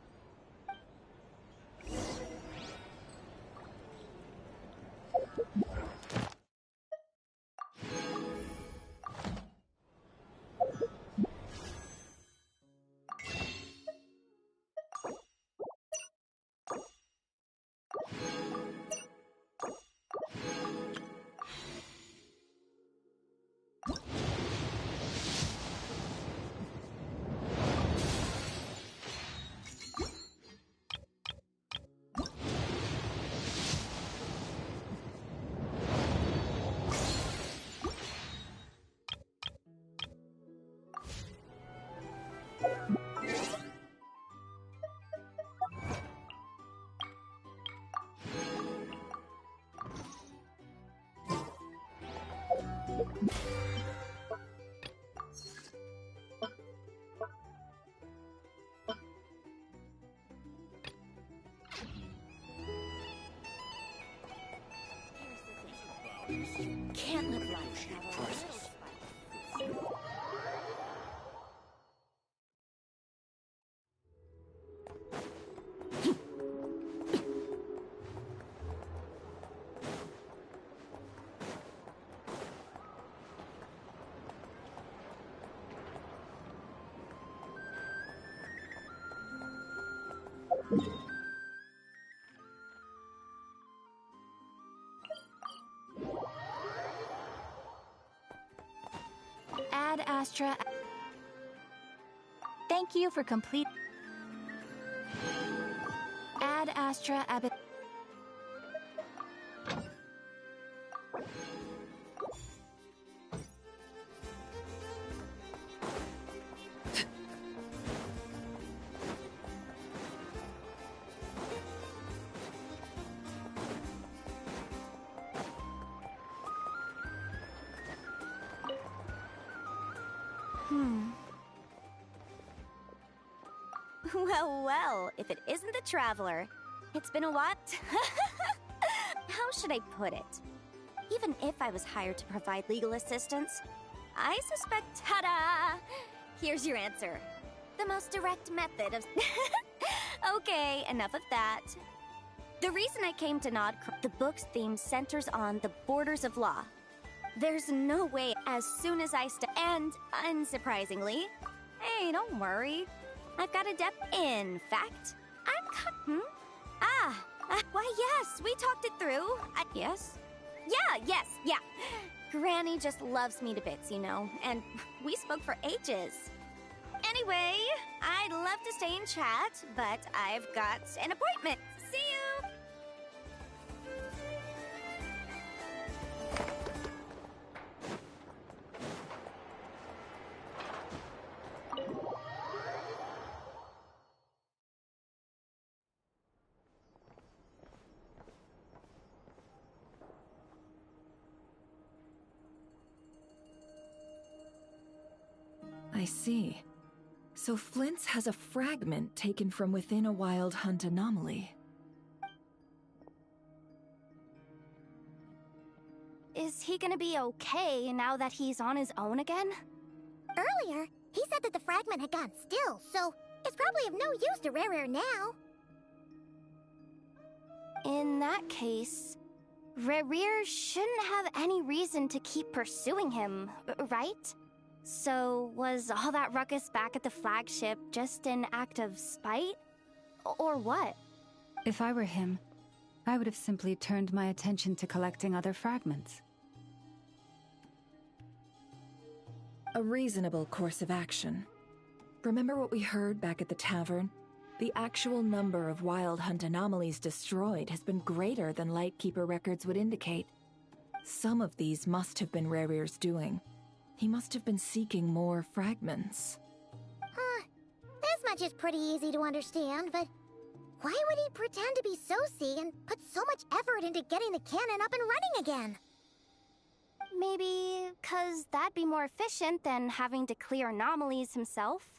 Ad Astra. Thank you for complete. Ad Astra Abbott. Well, well, if it isn't the Traveler. It's been a while. How should I put it? Even if I was hired to provide legal assistance, I suspect, ta-da! Here's your answer. The most direct method of... Okay, enough of that. The reason I came to Nod, the book's theme centers on the borders of law. There's no way as soon as I and unsurprisingly, hey, don't worry. I've got a depth. In fact, why yes, we talked it through. Yes? Yeah. Granny just loves me to bits, you know, and we spoke for ages. Anyway, I'd love to stay and chat, but I've got an appointment. See you! I see. So Flint's has a fragment taken from within a Wild Hunt anomaly. Is he gonna be okay now that he's on his own again? Earlier, he said that the fragment had gone still, so it's probably of no use to Rare now. In that case, Rare shouldn't have any reason to keep pursuing him, right? So, was all that ruckus back at the flagship just an act of spite? Or what? If I were him, I would have simply turned my attention to collecting other fragments. A reasonable course of action. Remember what we heard back at the tavern? The actual number of Wild Hunt anomalies destroyed has been greater than Lightkeeper records would indicate. Some of these must have been Rare's doing. He must have been seeking more fragments. This much is pretty easy to understand, but why would he pretend to be Soci and put so much effort into getting the cannon up and running again? Maybe 'cause that'd be more efficient than having to clear anomalies himself.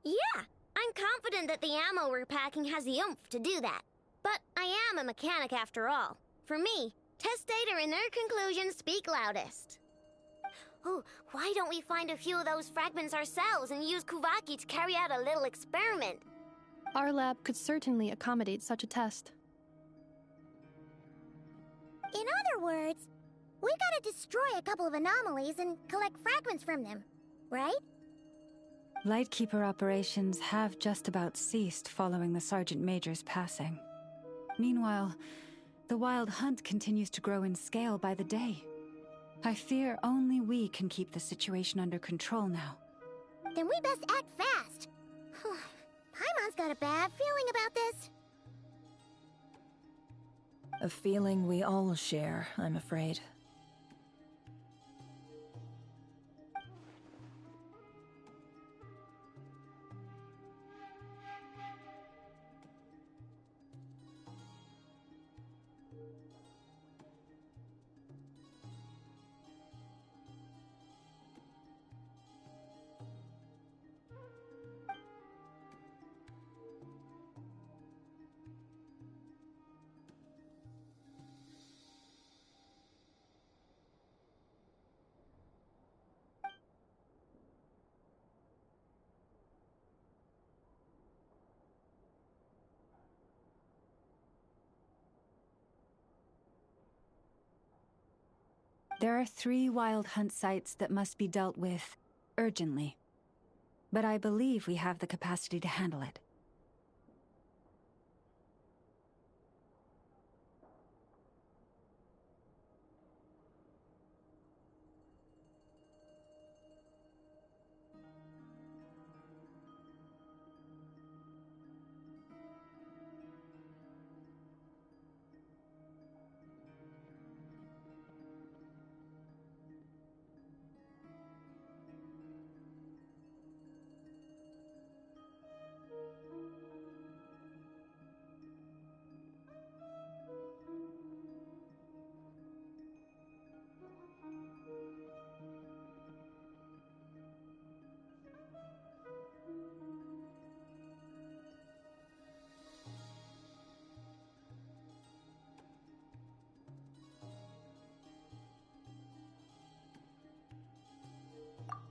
Yeah, I'm confident that the ammo we're packing has the oomph to do that. But I am a mechanic after all. For me, test data and their conclusions speak loudest. Oh, why don't we find a few of those fragments ourselves and use Kuvaki to carry out a little experiment? Our lab could certainly accommodate such a test. In other words, we gotta destroy a couple of anomalies and collect fragments from them, right? Lightkeeper operations have just about ceased following the Sergeant Major's passing. Meanwhile, the Wild Hunt continues to grow in scale by the day. I fear only we can keep the situation under control now. Then we best act fast. Paimon's got a bad feeling about this. A feeling we all share, I'm afraid. There are 3 wild hunt sites that must be dealt with urgently. But I believe we have the capacity to handle it.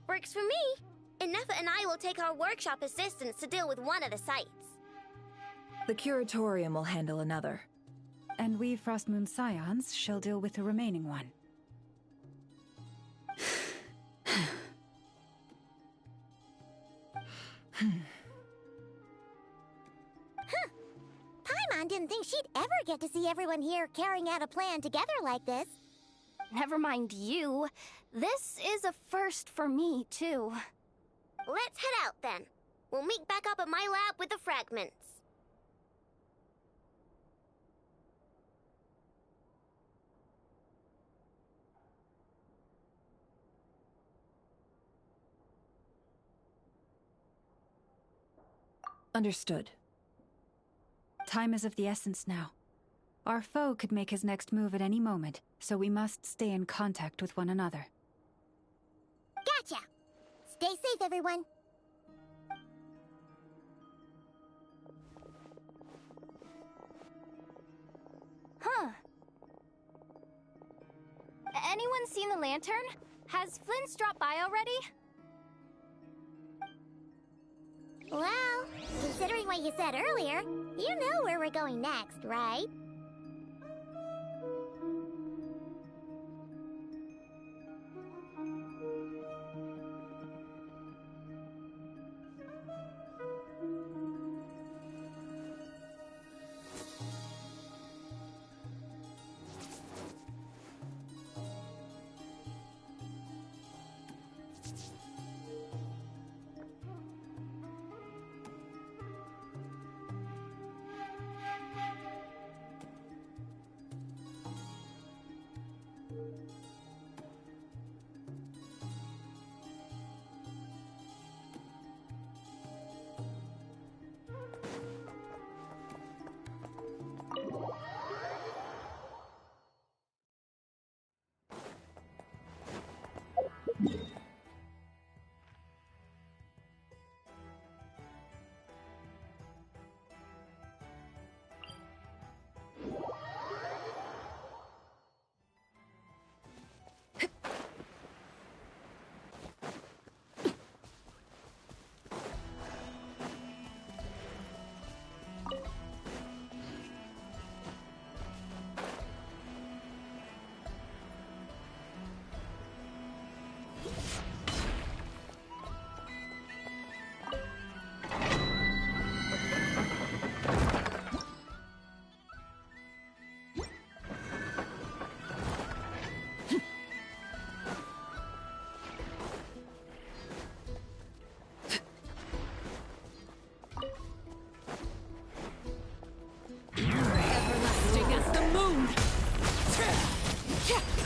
Works for me. Ineffa and I will take our workshop assistants to deal with one of the sites. The curatorium will handle another. And we Frostmoon Scions shall deal with the remaining one. Paimon didn't think she'd ever get to see everyone here carrying out a plan together like this. Never mind you. This is a first for me, too. Let's head out then. We'll meet back up at my lab with the fragments. Understood. Time is of the essence now. Our foe could make his next move at any moment, so we must stay in contact with one another. Gotcha! Stay safe, everyone. Huh. Anyone seen the lantern? Has Flint's dropped by already? Well, considering what you said earlier, you know where we're going next, right?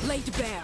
Laid bare.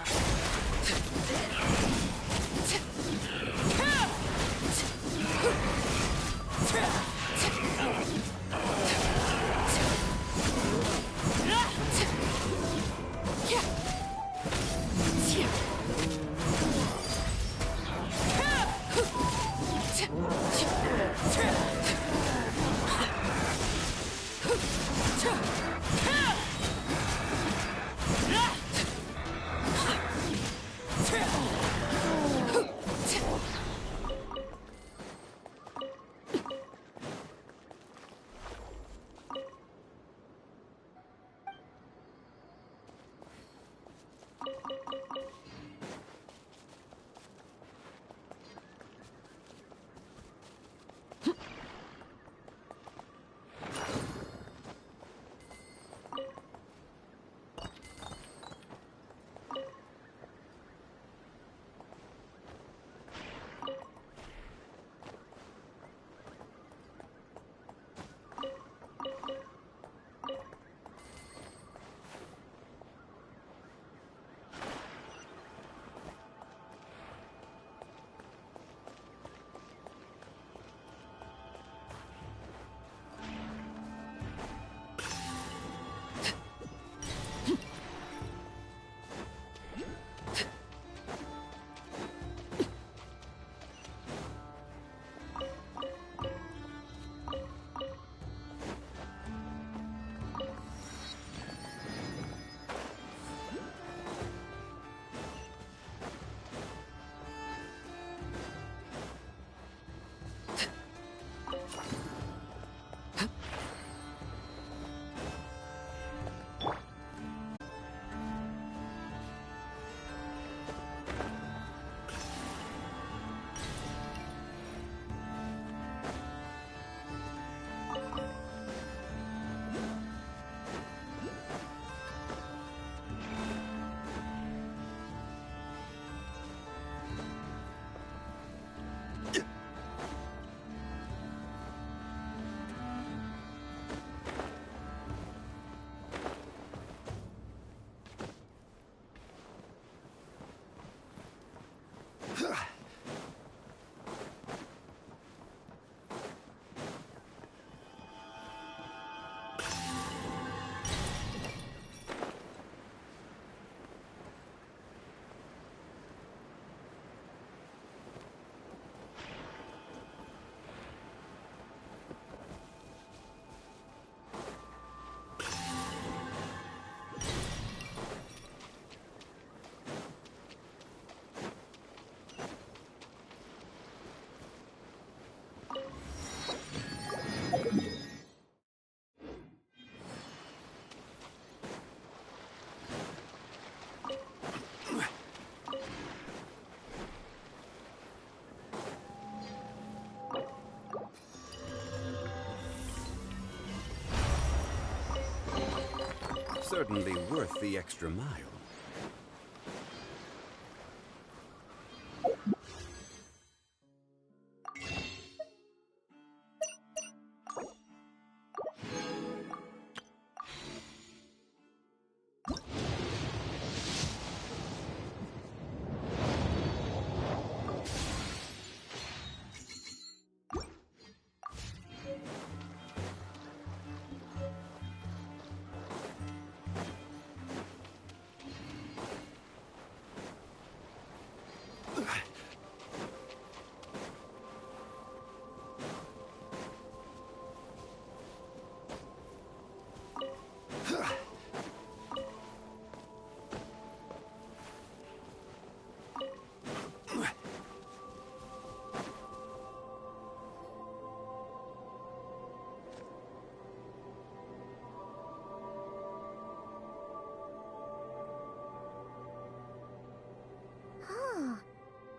certainly worth the extra mile.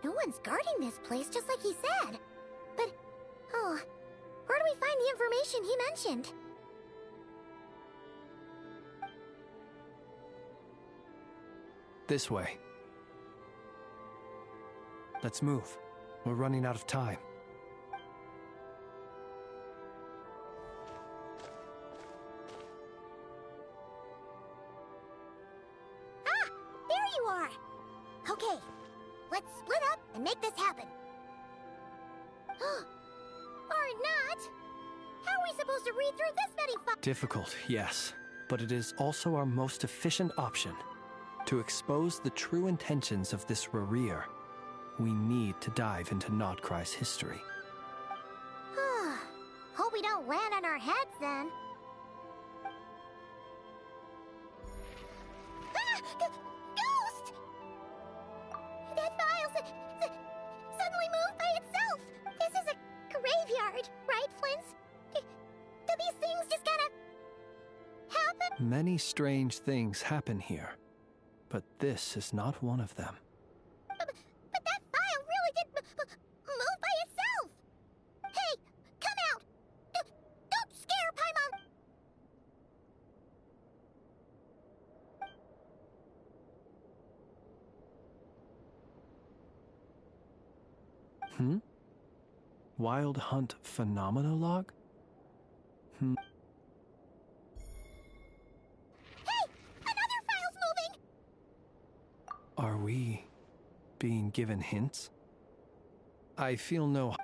No one's guarding this place, just like he said. But, where do we find the information he mentioned? This way. Let's move. We're running out of time. Ah! There you are! Okay, let's split up and make this happen. Or not! How are we supposed to read through this many Difficult, yes. But it is also our most efficient option. To expose the true intentions of this Rerir, we need to dive into Nodcry's history. Hope we don't land on our heads then. Ghost! That file suddenly moved by itself. This is a graveyard, right, Flint? Do these things just gotta happen? Many strange things happen here, but this is not one of them. But that file really did move by itself! Hey, come out! Don't scare Paimon! Wild Hunt Phenomenologue? Hey! Another file's moving! Are we being given hints? I feel no...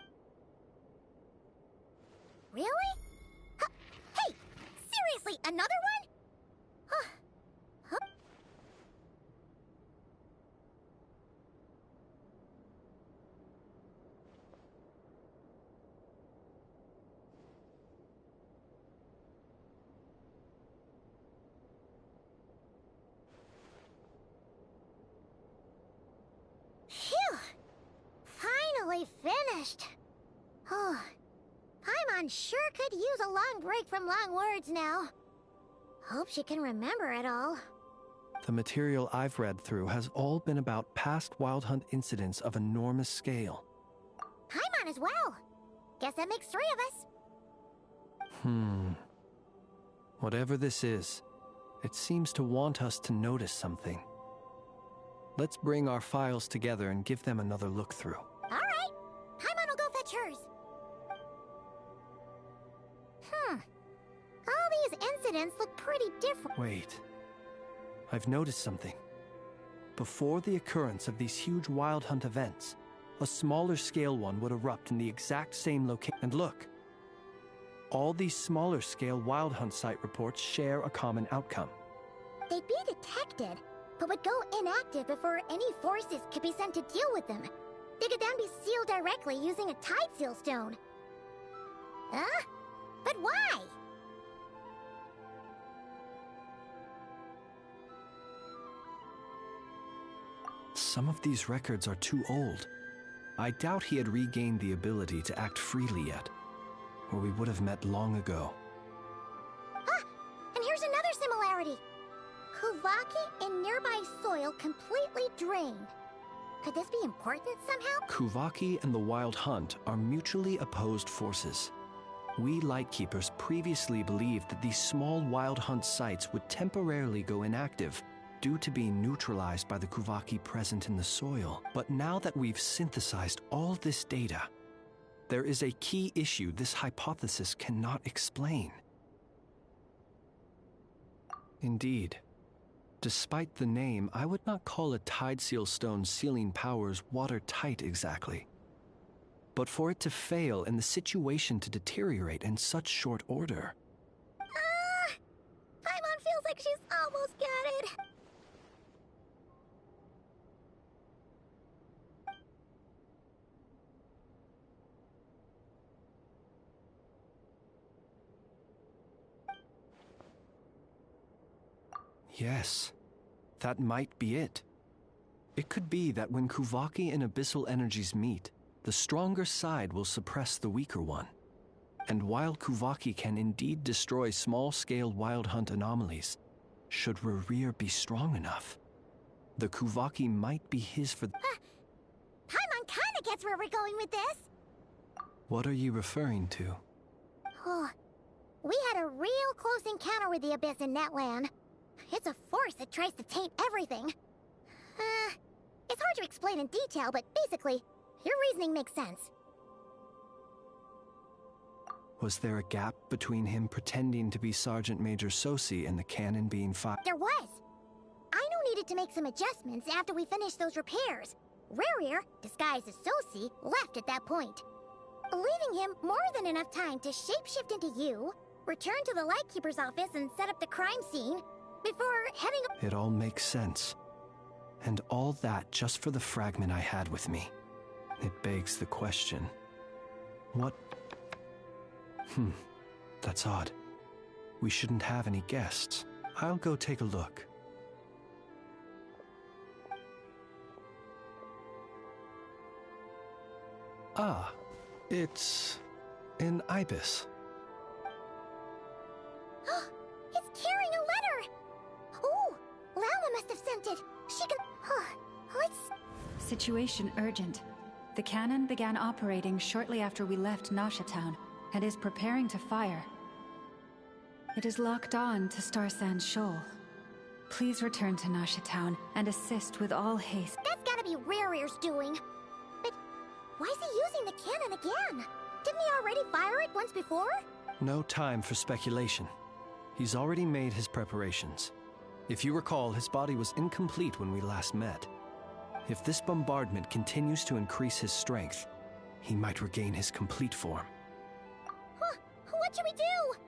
Really? Hey! Seriously, another one? Phew! Finally finished. Paimon sure could use a long break from long words now. Hope she can remember it all. The material I've read through has all been about past Wild Hunt incidents of enormous scale. Paimon as well. Guess that makes 3 of us. Whatever this is, it seems to want us to notice something. Let's bring our files together and give them another look through. All right. Paimon will go fetch hers. All these incidents look pretty different. Wait. I've noticed something. Before the occurrence of these huge Wild Hunt events, a smaller scale one would erupt in the exact same location. And look. All these smaller scale Wild Hunt site reports share a common outcome. They'd be detected, but would go inactive before any forces could be sent to deal with them. They could then be sealed directly using a tide seal stone. Huh? But why? Some of these records are too old. I doubt he had regained the ability to act freely yet, or we would have met long ago. And here's another similarity. Kuvaki and nearby soil completely drained. Could this be important somehow? Kuvaki and the Wild Hunt are mutually opposed forces. We Lightkeepers previously believed that these small wild hunt sites would temporarily go inactive due to being neutralized by the Kuvaki present in the soil. But now that we've synthesized all this data, there is a key issue this hypothesis cannot explain. Indeed. Despite the name, I would not call a Tideseal Stone's sealing powers watertight exactly. But for it to fail and the situation to deteriorate in such short order... Paimon feels like she's almost got it. Yes, that might be it. It could be that when Kuvaki and Abyssal energies meet, the stronger side will suppress the weaker one. And while Kuvaki can indeed destroy small-scale wild hunt anomalies, should Rerir be strong enough, the Kuvaki might be his for... Paimon kinda gets where we're going with this. What are you referring to? We had a real close encounter with the Abyss in Netland. It's a force that tries to taint everything. It's hard to explain in detail, but basically, your reasoning makes sense. Was there a gap between him pretending to be Sergeant Major Sosi and the cannon being fired? There was. Aino needed to make some adjustments after we finished those repairs. Rerir, disguised as Sosi, left at that point, leaving him more than enough time to shapeshift into you, return to the Lightkeeper's office and set up the crime scene, before heading... It all makes sense. And all that just for the fragment I had with me. It begs the question. What... That's odd. We shouldn't have any guests. I'll go take a look. Ah, it's... an ibis. It's carrying a letter! Ooh, Lala must have sent it. She can... let's... Situation urgent. The cannon began operating shortly after we left Nasha Town, and is preparing to fire. It is locked on to Star Sand Shoal. Please return to Nasha Town and assist with all haste. That's gotta be Rerir's doing. But why is he using the cannon again? Didn't he already fire it once before? No time for speculation. He's already made his preparations. If you recall, his body was incomplete when we last met. If this bombardment continues to increase his strength, he might regain his complete form. What should we do?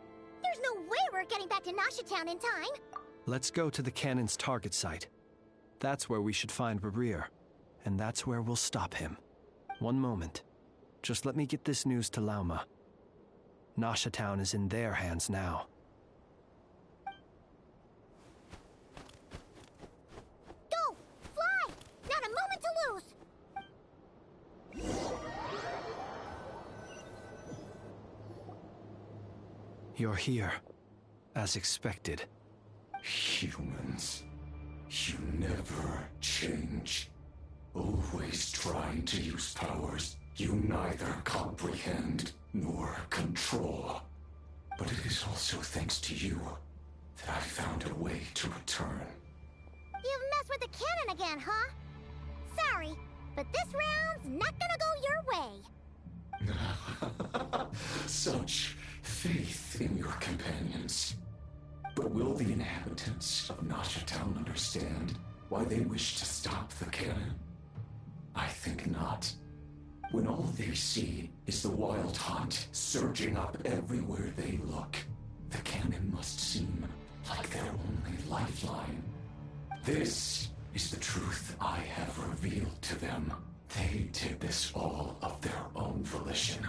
There's no way we're getting back to Nasha Town in time. Let's go to the cannon's target site. That's where we should find Rerir, and that's where we'll stop him. One moment. Just let me get this news to Lauma. Nasha Town is in their hands now. Go! Fly! Not a moment to lose! You're here, as expected. Humans, you never change. Always trying to use powers you neither comprehend nor control. But it is also thanks to you that I found a way to return. You've messed with the cannon again, huh? Sorry, but this round's not gonna go your way. Such faith in your companions. But will the inhabitants of Nasha Town understand why they wish to stop the cannon? I think not. When all they see is the wild hunt surging up everywhere they look, the cannon must seem like their only lifeline. This is the truth I have revealed to them. They did this all of their own volition.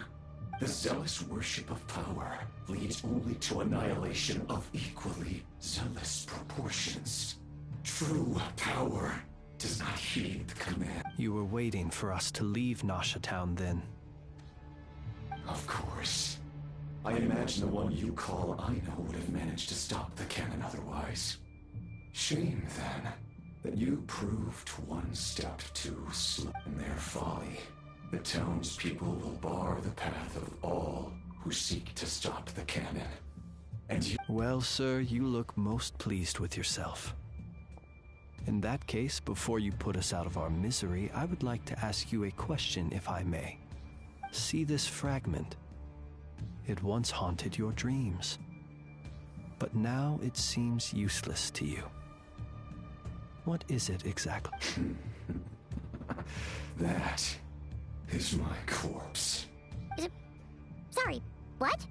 The zealous worship of power leads only to annihilation of equally zealous proportions. True power does not heed the command. You were waiting for us to leave Nasha Town then. Of course. I imagine the one you call Aino would have managed to stop the cannon otherwise. Shame, then, that you proved one step too slow in their folly. The townspeople will bar the path of all who seek to stop the cannon. And you— Well, sir, you look most pleased with yourself. In that case, before you put us out of our misery, I would like to ask you a question, if I may. See this fragment? It once haunted your dreams, but now it seems useless to you. What is it exactly? That is my corpse. Sorry, what?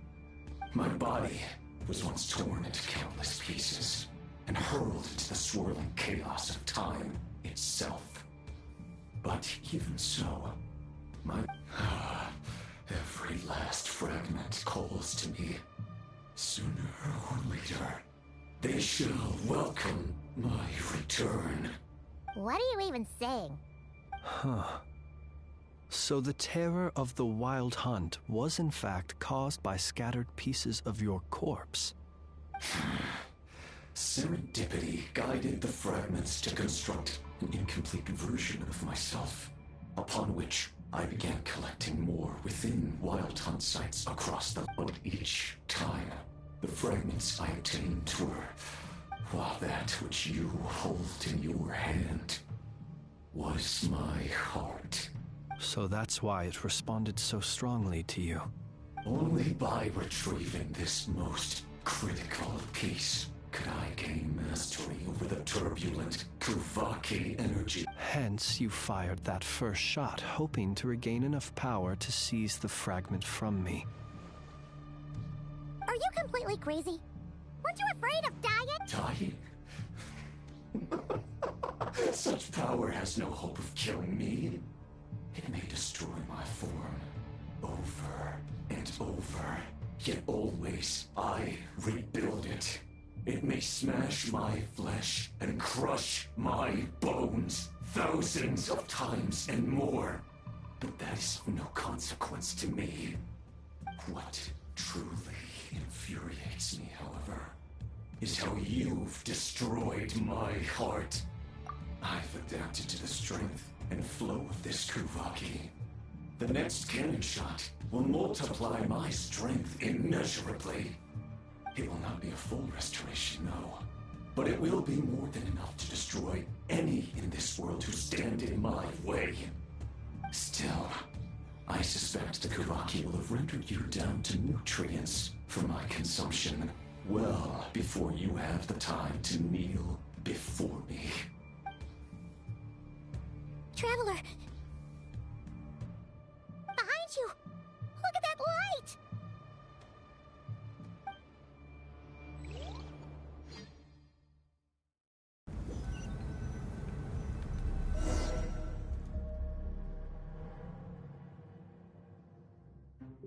My body was once torn into countless pieces and hurled into the swirling chaos of time itself. But even so, every last fragment calls to me. Sooner or later, they shall welcome my return. What are you even saying? Huh. So the terror of the Wild Hunt was in fact caused by scattered pieces of your corpse. Serendipity guided the fragments to construct an incomplete version of myself, upon which I began collecting more within Wild Hunt sites across the world. Each time, the fragments I obtained were that which you hold in your hand was my heart. So that's why it responded so strongly to you. Only by retrieving this most critical piece could I gain mastery over the turbulent Kuvaki energy. Hence, you fired that first shot, hoping to regain enough power to seize the fragment from me. Are you completely crazy? Weren't you afraid of dying? Dying? Such power has no hope of killing me. It may destroy my form over and over, yet always I rebuild it. It may smash my flesh and crush my bones thousands of times and more, but that is of no consequence to me. What truly infuriates me, however, is how you've destroyed my heart. I've adapted to the strength and flow of this Kuvaki. The next cannon shot will multiply my strength immeasurably. It will not be a full restoration, no, but it will be more than enough to destroy any in this world who stand in my way. Still, I suspect the Kuvaki will have rendered you down to nutrients for my consumption well before you have the time to kneel before me. Traveler! Behind you! Look at that light!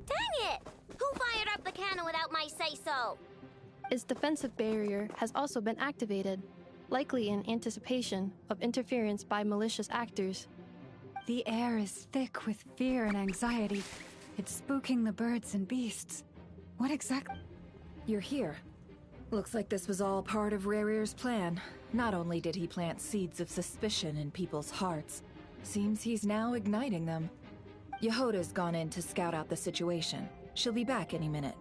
Dang it! Who fired up the cannon without my say-so? Its defensive barrier has also been activated, likely in anticipation of interference by malicious actors. The air is thick with fear and anxiety. It's spooking the birds and beasts. What exactly? You're here. Looks like this was all part of Rarir's plan. Not only did he plant seeds of suspicion in people's hearts, seems he's now igniting them. Yehoda's gone in to scout out the situation. She'll be back any minute.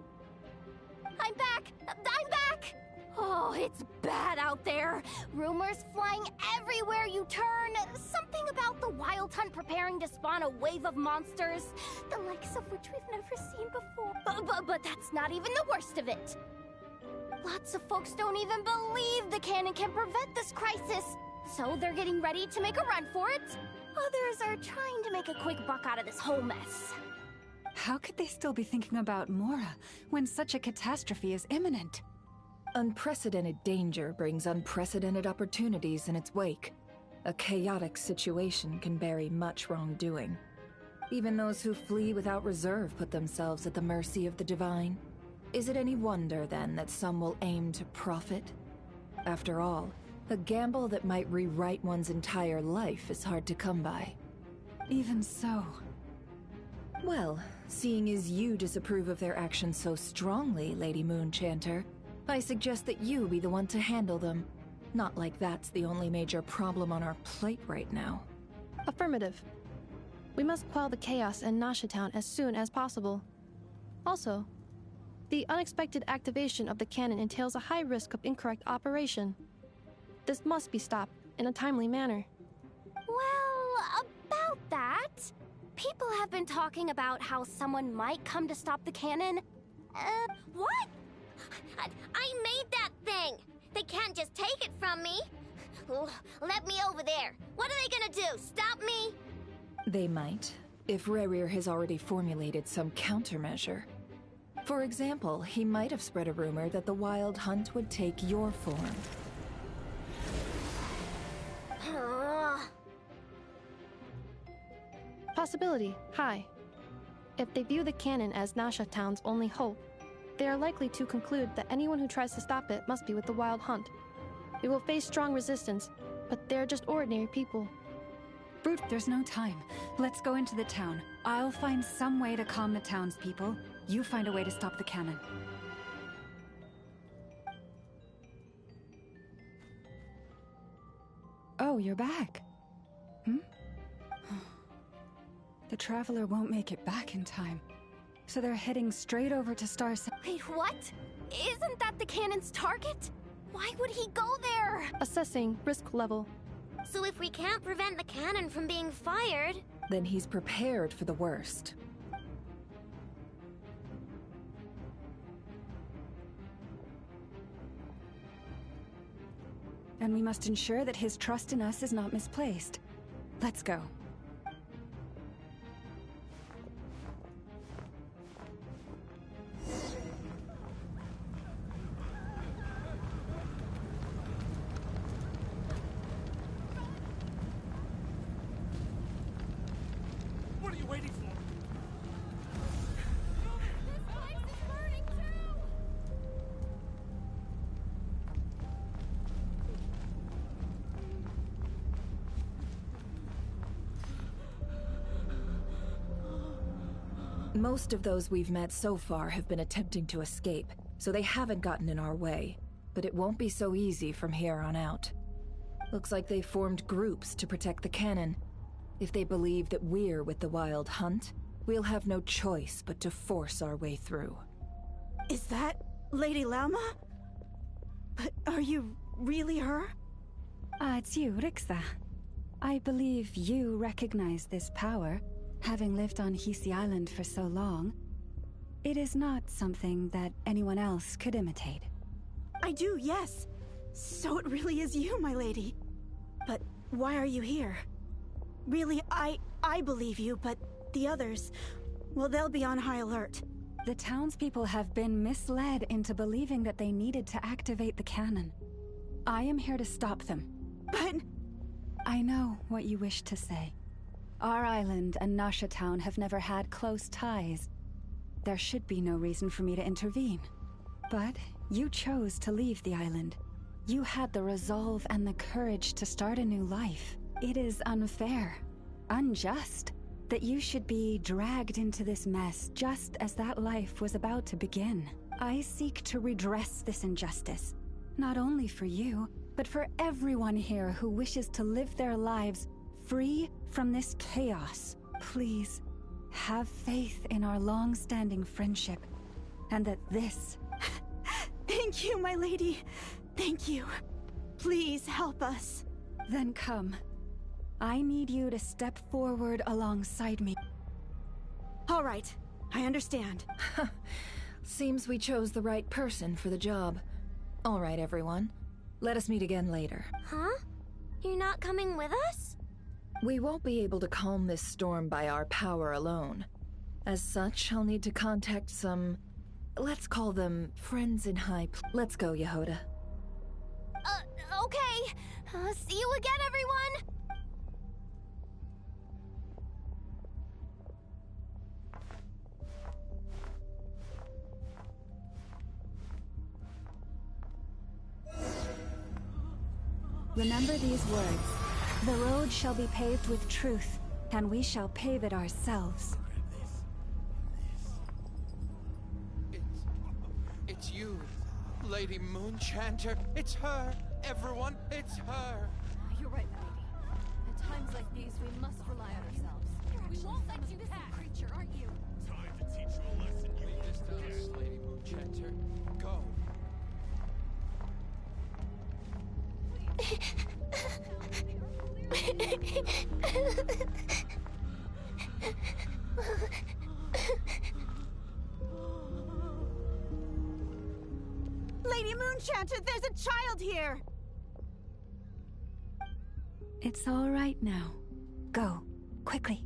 I'm back! I'm back! Oh, it's bad out there. Rumors flying everywhere you turn. Something about the Wild Hunt preparing to spawn a wave of monsters, the likes of which we've never seen before. But that's not even the worst of it. Lots of folks don't even believe the cannon can prevent this crisis, so they're getting ready to make a run for it. Others are trying to make a quick buck out of this whole mess. How could they still be thinking about Mora when such a catastrophe is imminent? Unprecedented danger brings unprecedented opportunities in its wake. A chaotic situation can bury much wrongdoing. Even those who flee without reserve put themselves at the mercy of the divine. Is it any wonder, then, that some will aim to profit? After all, a gamble that might rewrite one's entire life is hard to come by. Even so. Well, seeing as you disapprove of their actions so strongly, Lady Moonchanter, I suggest that you be the one to handle them. Not like that's the only major problem on our plate right now. Affirmative. We must quell the chaos in Nasha Town as soon as possible. Also, The unexpected activation of the cannon entails a high risk of incorrect operation. This must be stopped in a timely manner. Well, about that, people have been talking about how someone might come to stop the cannon. What? I made that thing! They can't just take it from me! Let me over there! What are they gonna do? Stop me? They might, if Rerir has already formulated some countermeasure. For example, he might have spread a rumor that the Wild Hunt would take your form. Possibility high. If they view the cannon as Nasha Town's only hope, they are likely to conclude that anyone who tries to stop it must be with the Wild Hunt. We will face strong resistance, but they're just ordinary people. Brute, there's no time. Let's go into the town. I'll find some way to calm the townspeople. You find a way to stop the cannon. Oh, you're back. The Traveler won't make it back in time. So they're heading straight over to Star City. Wait, what? Isn't that the cannon's target? Why would he go there? Assessing risk level. So if we can't prevent the cannon from being fired... Then he's prepared for the worst. And we must ensure that his trust in us is not misplaced. Let's go. What are you waiting for? Most of those we've met so far have been attempting to escape, so they haven't gotten in our way. But it won't be so easy from here on out. Looks like they formed groups to protect the cannon. If they believe that we're with the Wild Hunt, we'll have no choice but to force our way through. Is that Lady Lauma? But are you really her? It's you, Rixa. I believe you recognize this power, having lived on Hisi Island for so long. It is not something that anyone else could imitate. I do, yes. So it really is you, my lady. But why are you here? Really, I believe you, but the others, well, they'll be on high alert. The townspeople have been misled into believing that they needed to activate the cannon. I am here to stop them. But... I know what you wish to say. Our island and Nasha Town have never had close ties. There should be no reason for me to intervene. But you chose to leave the island. You had the resolve and the courage to start a new life. It is unfair, unjust, that you should be dragged into this mess just as that life was about to begin. I seek to redress this injustice, not only for you, but for everyone here who wishes to live their lives free from this chaos. Please, have faith in our long-standing friendship, and that this... Thank you, my lady. Thank you. Please help us. Then come. I need you to step forward alongside me. All right, I understand. Seems we chose the right person for the job. All right, everyone. Let us meet again later. Huh? You're not coming with us? We won't be able to calm this storm by our power alone. As such, I'll need to contact some... let's call them friends in high Let's go, Yehoda. Okay. See you again, everyone! Remember these words. The road shall be paved with truth, and we shall pave it ourselves. It's you, Lady Moonchanter. It's her. Everyone, it's her. You're right, my lady. At times like these, we must rely on ourselves. We won't let you pass. Creature, aren't you? Time to teach you a lesson. You Lady Moonchanter. Lady Moonchanter, there's a child here! It's all right now. Go, quickly.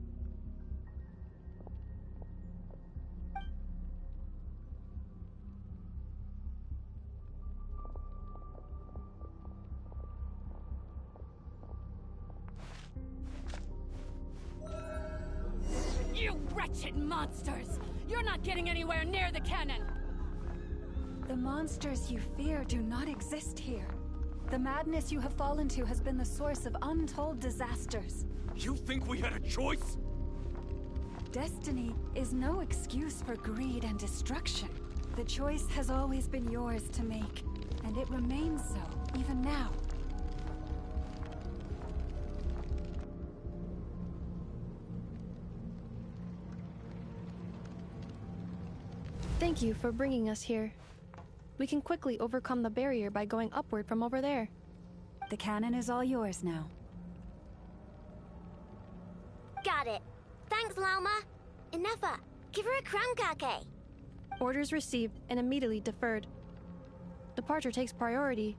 You wretched monsters! You're not getting anywhere near the cannon! The monsters you fear do not exist here. The madness you have fallen to has been the source of untold disasters. You think we had a choice? Destiny is no excuse for greed and destruction. The choice has always been yours to make, and it remains so, even now. Thank you for bringing us here. We can quickly overcome the barrier by going upward from over there. The cannon is all yours now. Got it. Thanks, Lauma. Inefa, give her a crown kake. Orders received and immediately deferred. Departure takes priority.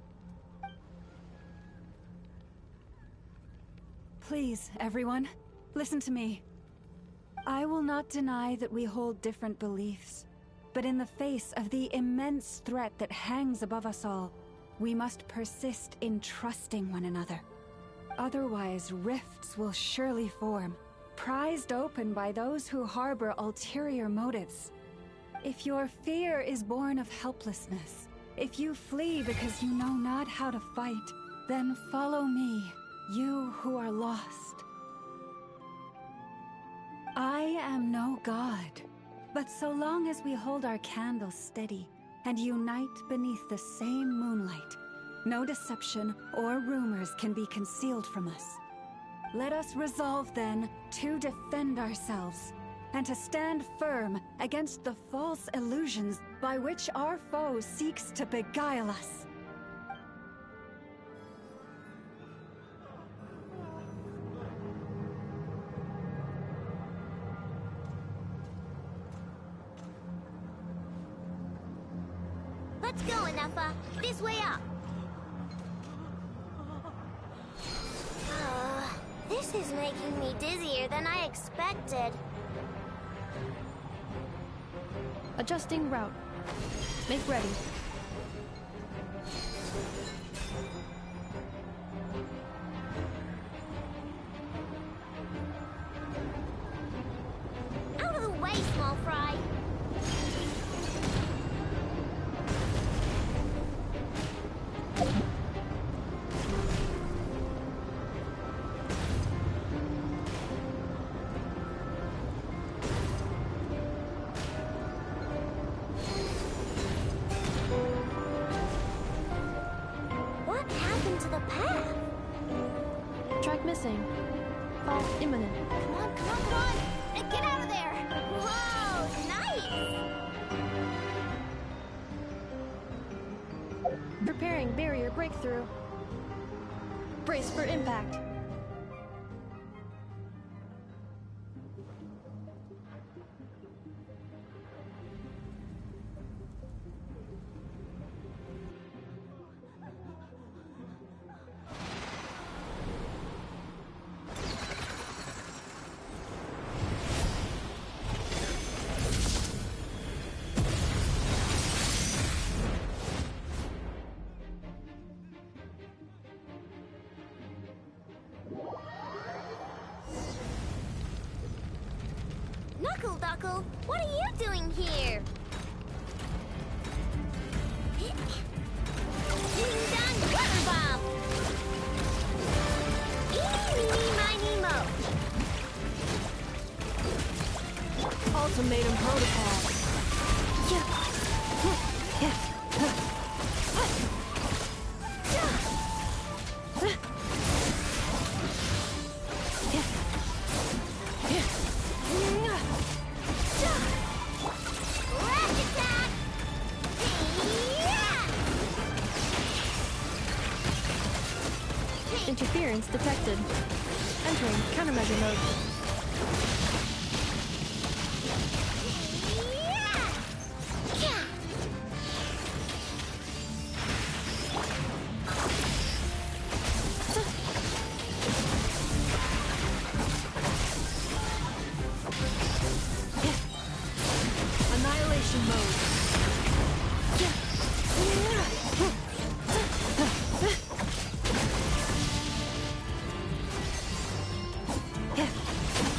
Please, everyone, listen to me. I will not deny that we hold different beliefs. But in the face of the immense threat that hangs above us all, we must persist in trusting one another. Otherwise, rifts will surely form, prized open by those who harbor ulterior motives. If your fear is born of helplessness, if you flee because you know not how to fight, then follow me, you who are lost. I am no god. But so long as we hold our candles steady and unite beneath the same moonlight, no deception or rumors can be concealed from us. Let us resolve then to defend ourselves and to stand firm against the false illusions by which our foe seeks to beguile us. Let's go, Inefa. This way up. This is making me dizzier than I expected. Adjusting route. Make ready. Out of the way, small fry. What happened to the path? Track missing. Fall imminent. Come on, come on, come on! And get out of there! Whoa, nice! Preparing barrier breakthrough. Brace for impact. Knuckle Duckle, what are you doing here? Ding dong water bomb! Eeny, meeny, miny, mo. Ultimatum protocol. Rash attack! Interference detected. Entering countermeasure mode. Annihilation mode.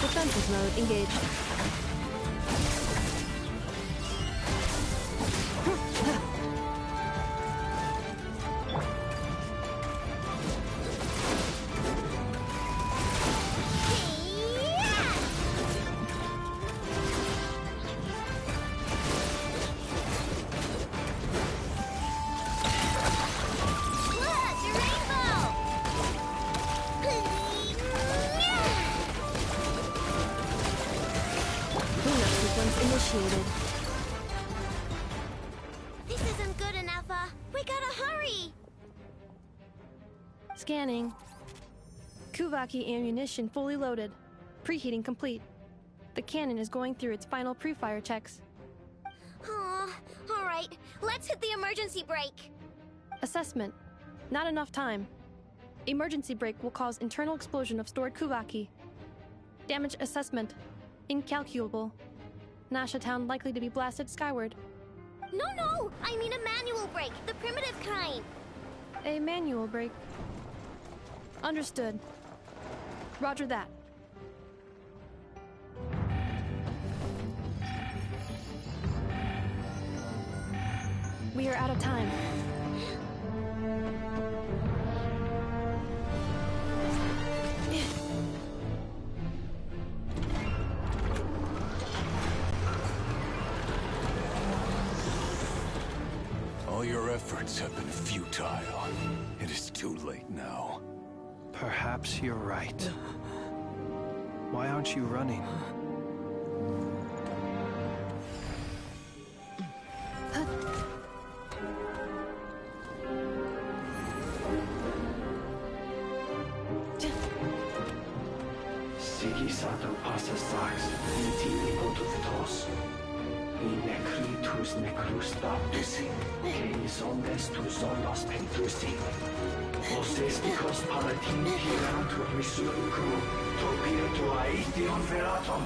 Defensive mode engaged. Initiated. This isn't good enough, we gotta hurry! Scanning. Kuvaki ammunition fully loaded. Preheating complete. The cannon is going through its final pre-fire checks. Aw, alright, let's hit the emergency brake! Assessment. Not enough time. Emergency brake will cause internal explosion of stored Kuvaki. Damage assessment. Incalculable. Nasha Town likely to be blasted skyward. No! I mean a manual brake, the primitive kind! A manual brake. Understood. Roger that. We are out of time. All your efforts have been futile. It is too late now. Perhaps you're right. Why aren't you running? Sigisato passa sax, intimi potutos. In necritus necrus baptisi, que ondes tu solos pentusi. Osesticos palatin pirantur resurrecum, topir aetion veratum.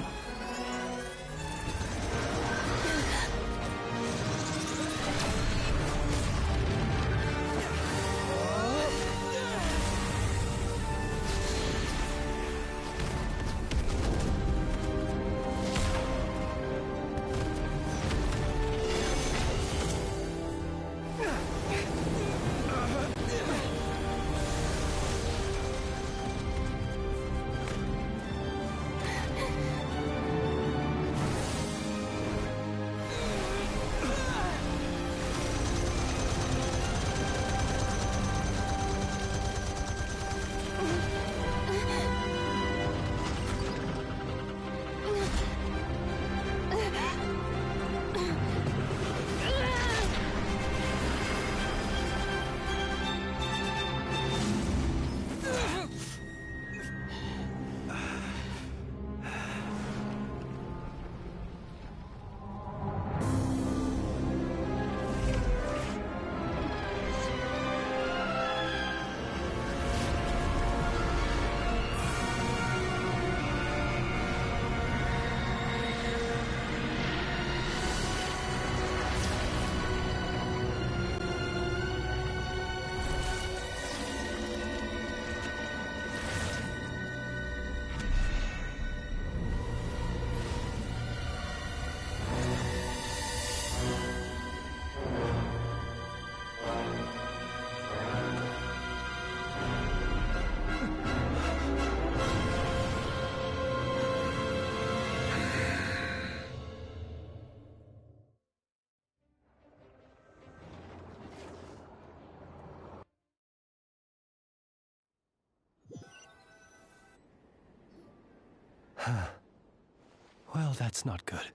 Well, that's not good.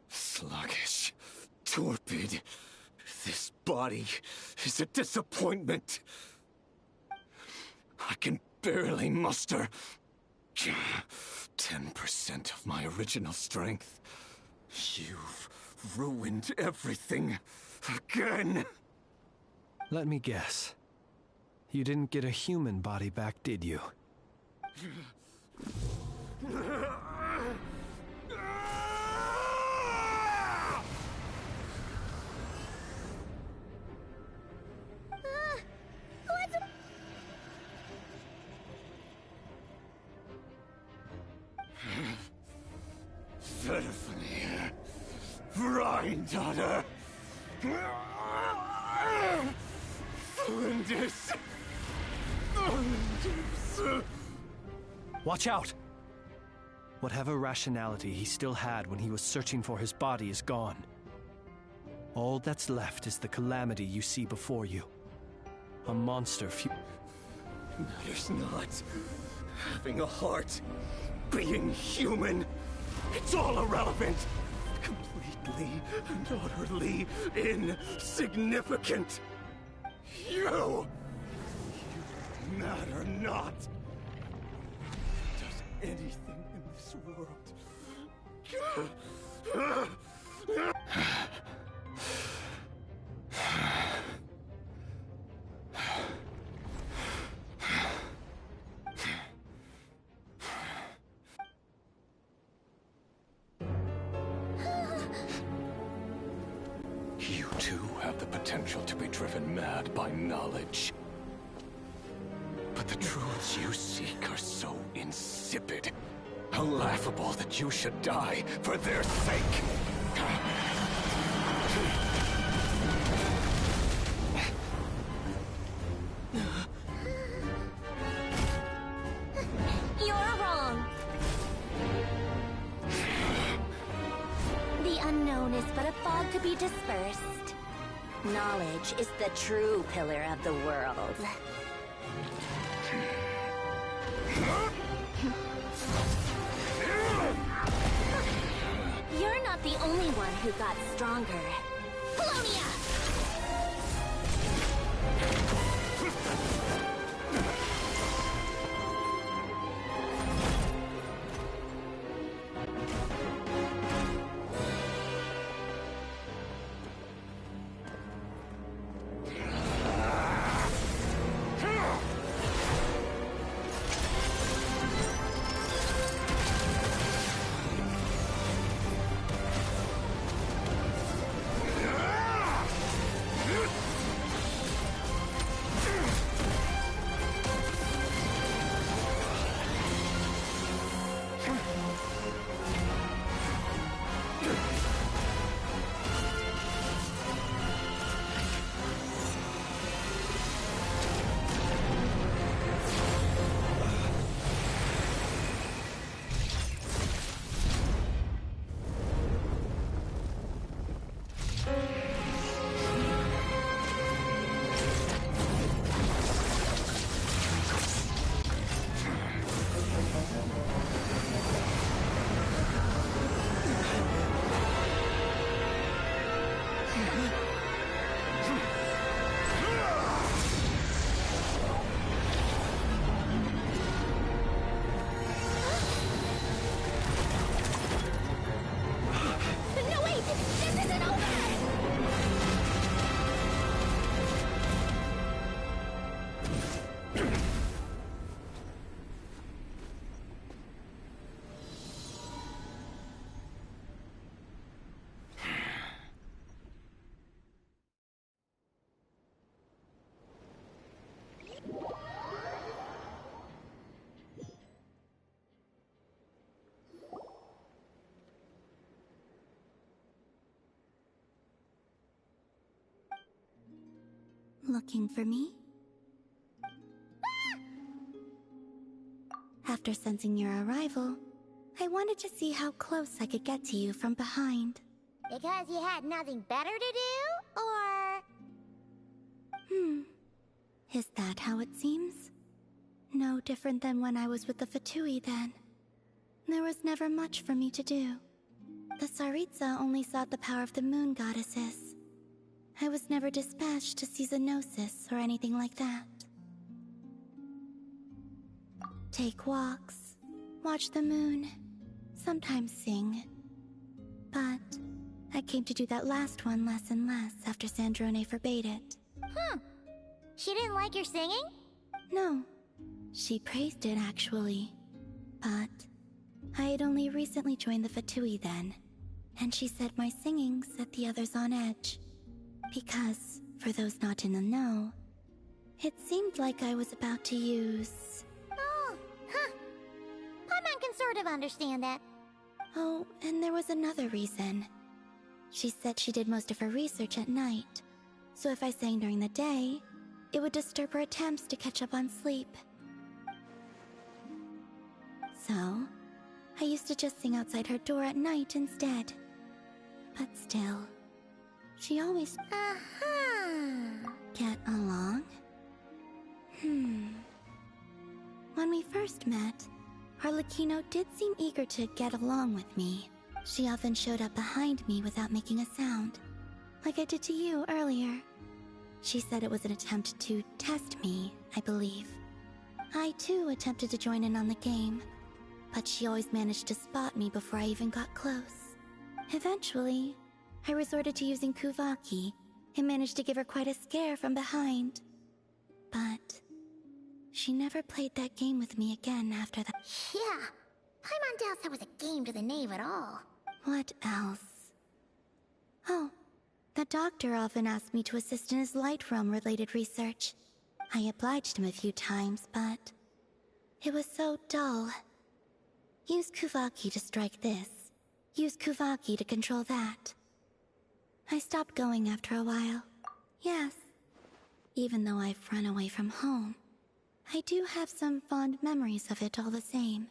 Sluggish. Torpid. This body is a disappointment. I can barely muster 10% of my original strength. You've ruined everything again. Let me guess. You didn't get a human body back, did you? Verfnir, Rheindaughter, Flinders. Watch out! Whatever rationality he still had when he was searching for his body is gone. All that's left is the calamity you see before you. A monster Matters not. Having a heart, being human, it's all irrelevant. Completely and utterly insignificant. You matter not. Does anything in this world. You too have the potential to be driven mad by knowledge. But the truths you seek are so insipid, how laughable that you should die for their sake. You're wrong. The unknown is but a fog to be dispersed. Knowledge is the true pillar of the world. You're not the only one who got stronger. Polonia! Looking for me? After sensing your arrival, I wanted to see how close I could get to you from behind. Because you had nothing better to do, or...? Is that how it seems? No different than when I was with the Fatui then. There was never much for me to do. The Tsaritsa only sought the power of the moon goddesses. I was never dispatched to seize a gnosis or anything like that. take walks, watch the moon, sometimes sing. But I came to do that last one less and less after Sandrone forbade it. She didn't like your singing? No. She praised it, actually. But I had only recently joined the Fatui then, and she said my singing set the others on edge. Because, for those not in the know, it seemed like I was about to use... Oh, huh. Paimon can sort of understand that. Oh, and there was another reason. She said she did most of her research at night, so if I sang during the day, it would disturb her attempts to catch up on sleep. So, I used to just sing outside her door at night instead. But still, she always... Get along? When we first met, Harlequino did seem eager to get along with me. She often showed up behind me without making a sound, like I did to you earlier. She said it was an attempt to test me, I believe. I too attempted to join in on the game, but she always managed to spot me before I even got close. Eventually, I resorted to using Kuvaki and managed to give her quite a scare from behind. But she never played that game with me again after that. Yeah, Paimon doubts that was a game to the knave at all. What else? Oh, the doctor often asked me to assist in his light realm-related research. I obliged him a few times, but it was so dull. Use Kuvaki to strike this. Use Kuvaki to control that. I stopped going after a while. Yes, even though I've run away from home, I do have some fond memories of it all the same.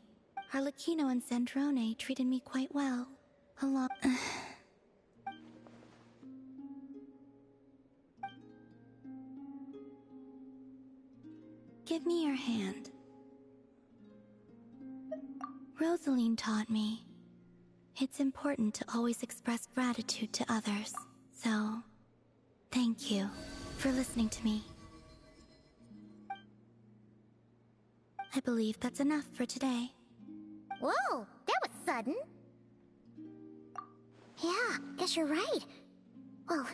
Harlequino and Sandrone treated me quite well. Along... Give me your hand. Rosaline taught me it's important to always express gratitude to others. So, thank you for listening to me. I believe that's enough for today. Whoa, that was sudden. Yeah, guess you're right. Well...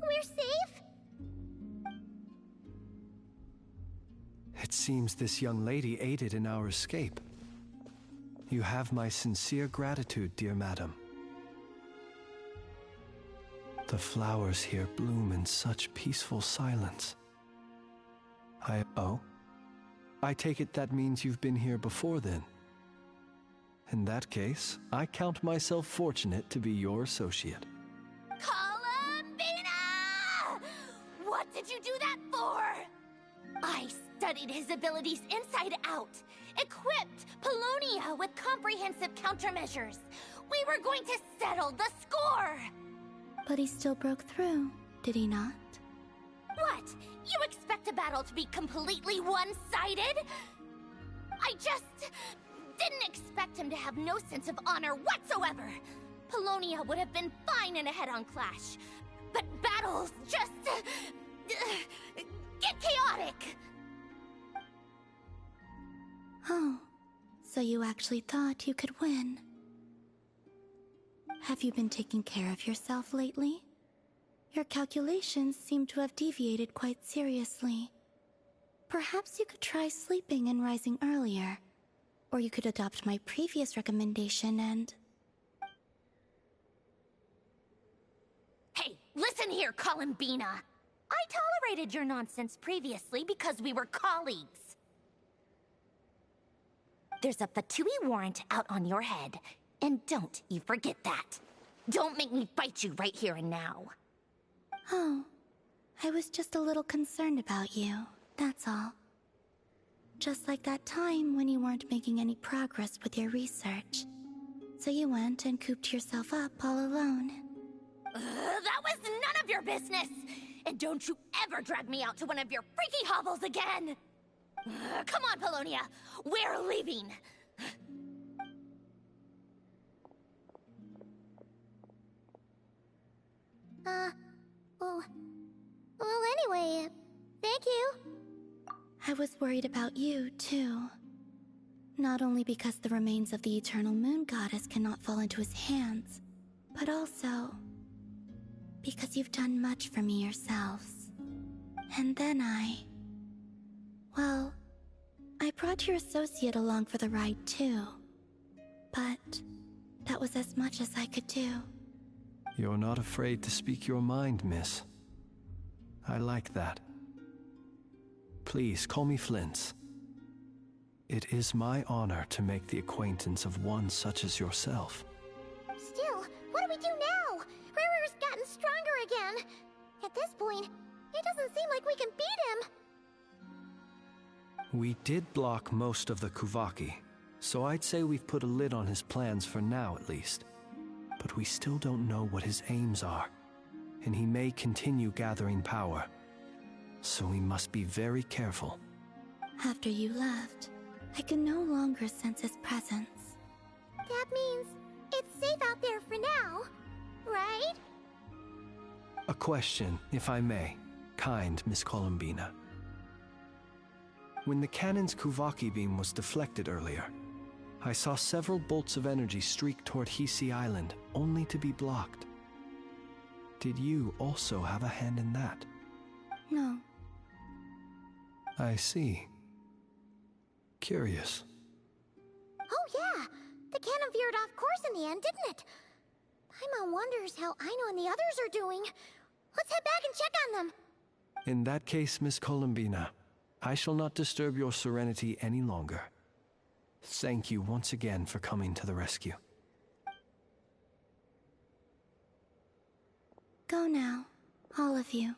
We're safe? It seems this young lady aided in our escape. You have my sincere gratitude, dear madam. The flowers here bloom in such peaceful silence. Oh? I take it that means you've been here before then. In that case, I count myself fortunate to be your associate. Columbina! What did you do that for? I studied his abilities inside out, equipped Paulownia with comprehensive countermeasures. We were going to settle the score! But he still broke through, did he not? What? You expect a battle to be completely one-sided? I just didn't expect him to have no sense of honor whatsoever. Paulownia would have been fine in a head-on clash, but battles just get chaotic. Oh, so you actually thought you could win. Have you been taking care of yourself lately? Your calculations seem to have deviated quite seriously. Perhaps you could try sleeping and rising earlier. Or you could adopt my previous recommendation and... Hey, listen here, Columbina. I tolerated your nonsense previously because we were colleagues. There's a Fatui warrant out on your head, and don't you forget that. Don't make me fight you right here and now. Oh, I was just a little concerned about you, that's all. Just like that time when you weren't making any progress with your research. So you went and cooped yourself up all alone. That was none of your business! And don't you ever drag me out to one of your freaky hovels again! Come on, Polonia! We're leaving! Well, anyway, thank you. I was worried about you, too. Not only because the remains of the Eternal Moon Goddess cannot fall into his hands, but also because you've done much for me yourselves. And then well, I brought your associate along for the ride, too. But that was as much as I could do. You're not afraid to speak your mind, miss. I like that. Please, call me Flint's. It is my honor to make the acquaintance of one such as yourself. Still, what do we do now? Riri's gotten stronger again. At this point, it doesn't seem like we can beat him. We did block most of the Kuvaki, so I'd say we've put a lid on his plans for now at least. But we still don't know what his aims are, and he may continue gathering power. So we must be very careful. After you left, I can no longer sense his presence. That means it's safe out there for now, right? A question, if I may, kind Miss Columbina. When the cannon's Kuvaki beam was deflected earlier, I saw several bolts of energy streak toward Hisi Island, only to be blocked. Did you also have a hand in that? No. I see. Curious. Oh yeah, the cannon veered off course in the end, didn't it? Paimon wonders how Aino and the others are doing. Let's head back and check on them. In that case, Miss Columbina, I shall not disturb your serenity any longer. Thank you once again for coming to the rescue. Go now, all of you.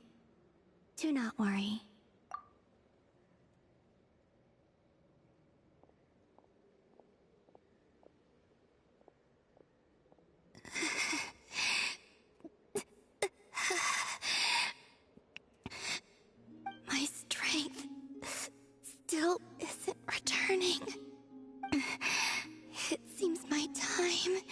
Do not worry. My strength still isn't returning. It seems my time.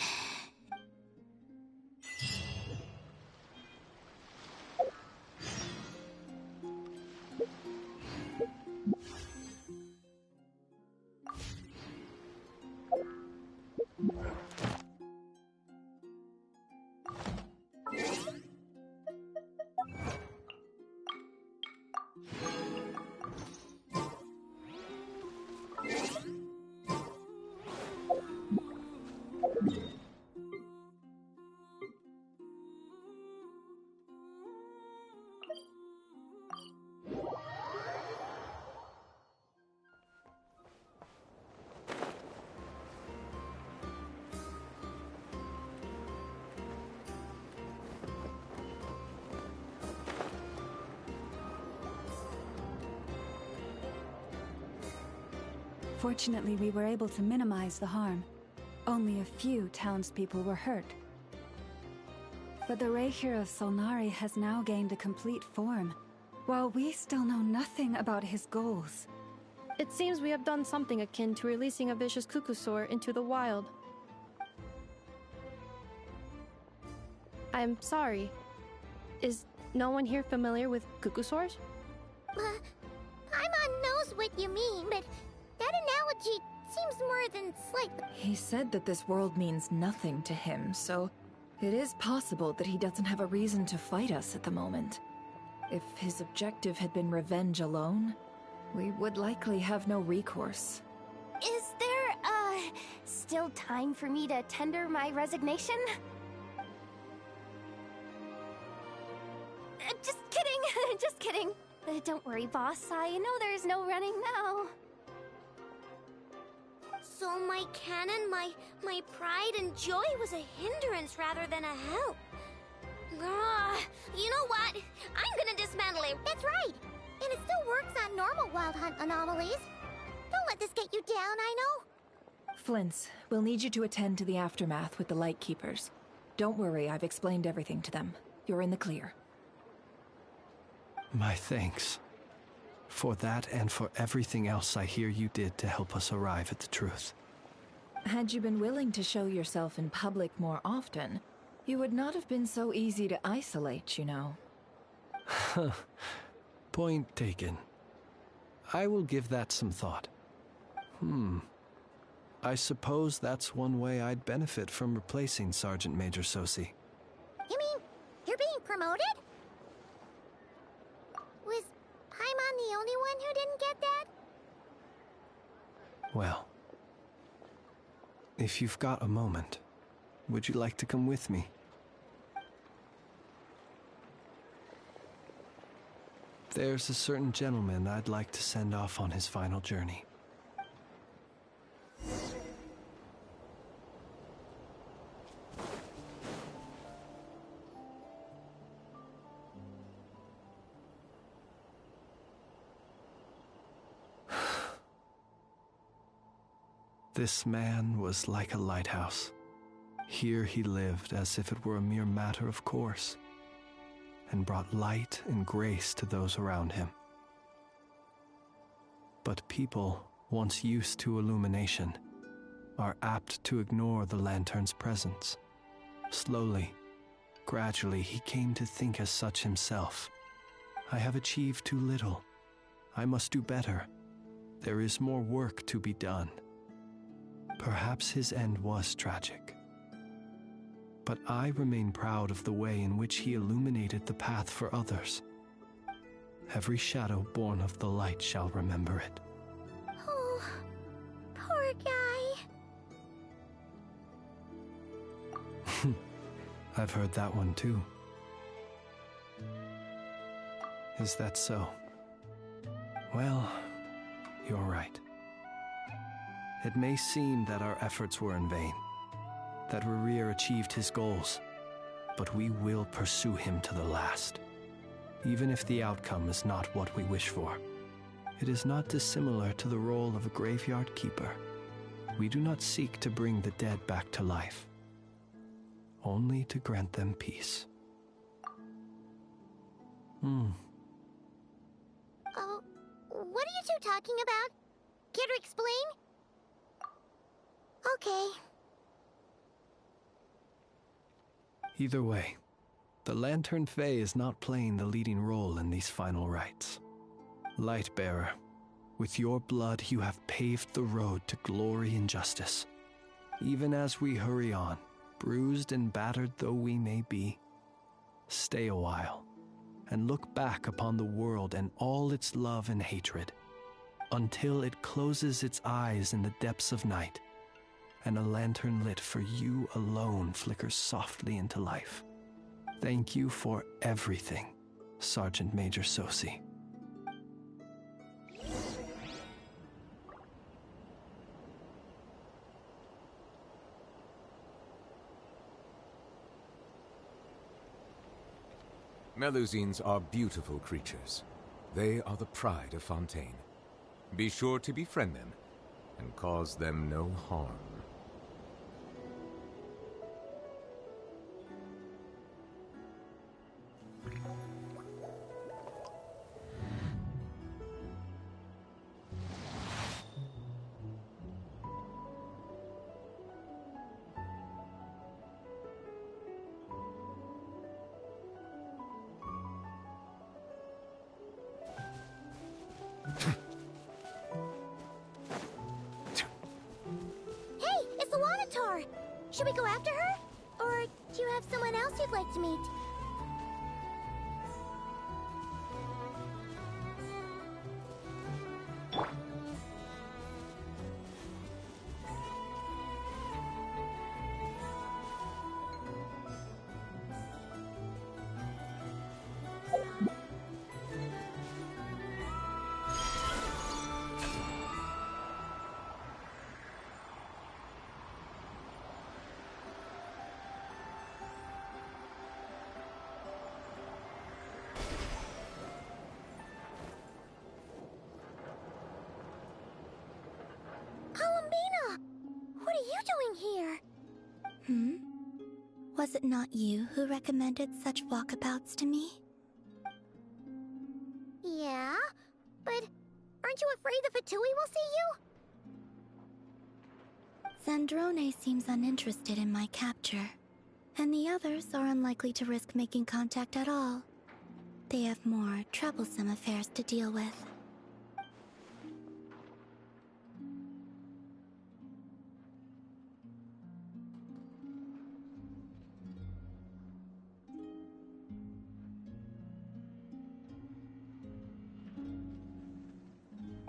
Fortunately, we were able to minimize the harm. Only a few townspeople were hurt. But the Reikir of Solnari has now gained a complete form, while we still know nothing about his goals. It seems we have done something akin to releasing a vicious Kukusaur into the wild. I'm sorry. Is no one here familiar with Kukusaurs? Paimon knows what you mean, but that analogy seems more than slight. He said that this world means nothing to him, so it is possible that he doesn't have a reason to fight us at the moment. If his objective had been revenge alone, we would likely have no recourse. Is there, still time for me to tender my resignation? Just kidding, just kidding. Don't worry, boss. I know there's no running now. So my cannon, my pride and joy was a hindrance rather than a help. You know what? I'm gonna dismantle it. That's right. And it still works on normal wild hunt anomalies. Don't let this get you down, I know. Flint's, we'll need you to attend to the aftermath with the Lightkeepers. Don't worry, I've explained everything to them. You're in the clear. My thanks. For that and for everything else I hear you did to help us arrive at the truth. Had you been willing to show yourself in public more often, you would not have been so easy to isolate, you know. Point taken. I will give that some thought. I suppose that's one way I'd benefit from replacing Sergeant Major Sosi. You mean you're being promoted? Was Paimon the only one who didn't get that? Well, if you've got a moment, would you like to come with me? There's a certain gentleman I'd like to send off on his final journey. This man was like a lighthouse. Here he lived as if it were a mere matter of course, and brought light and grace to those around him. But people, once used to illumination, are apt to ignore the lantern's presence. Slowly, gradually, he came to think as such himself. I have achieved too little. I must do better. There is more work to be done. Perhaps his end was tragic. But I remain proud of the way in which he illuminated the path for others. Every shadow born of the light shall remember it. Oh, poor guy. I've heard that one too. Is that so? Well, you're right. It may seem that our efforts were in vain, that Rerir achieved his goals, but we will pursue him to the last, even if the outcome is not what we wish for. It is not dissimilar to the role of a graveyard keeper. We do not seek to bring the dead back to life, only to grant them peace. Oh, what are you two talking about? Care to explain? Okay. Either way, the Lantern Fae is not playing the leading role in these final rites. Lightbearer, with your blood you have paved the road to glory and justice. Even as we hurry on, bruised and battered though we may be, stay a while and look back upon the world and all its love and hatred, until it closes its eyes in the depths of night, and a lantern lit for you alone flickers softly into life. Thank you for everything, Sergeant Major Sosi. Melusines are beautiful creatures. They are the pride of Fontaine. Be sure to befriend them and cause them no harm. Should we go after her? Or do you have someone else you'd like to meet? What are you doing here? Was it not you who recommended such walkabouts to me? worried the Fatui will see you? Zandrone seems uninterested in my capture, and the others are unlikely to risk making contact at all. They have more troublesome affairs to deal with.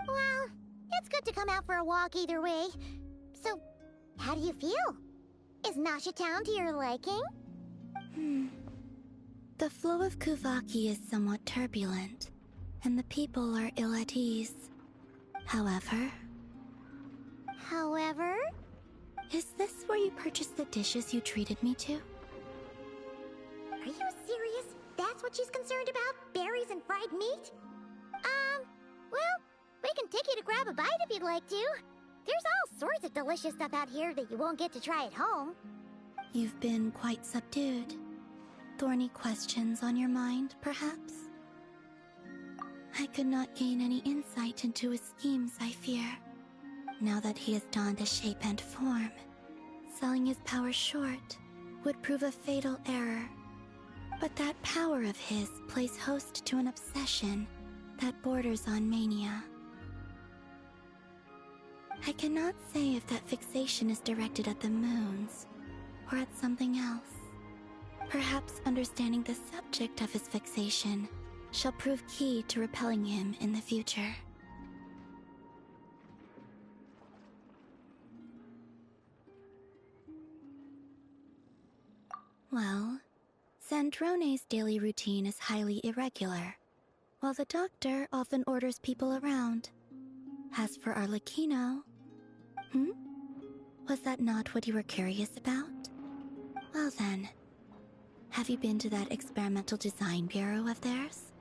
Well, it's good to come out for a walk either way. So, how do you feel? Is Nasha Town to your liking? The flow of Kuvaki is somewhat turbulent, and the people are ill at ease. However... Is this where you purchased the dishes you treated me to? Are you serious? That's what she's concerned about? Berries and fried meat? Well, we can take you to grab a bite if you'd like to. There's all sorts of delicious stuff out here that you won't get to try at home. You've been quite subdued. Thorny questions on your mind, perhaps? I could not gain any insight into his schemes, I fear. Now that he has donned a shape and form, selling his power short would prove a fatal error. But that power of his plays host to an obsession that borders on mania. I cannot say if that fixation is directed at the moons or at something else. Perhaps understanding the subject of his fixation shall prove key to repelling him in the future. Well, Zandrone's daily routine is highly irregular, while the doctor often orders people around. As for Arlecchino... Was that not what you were curious about? Well then, have you been to that experimental design bureau of theirs?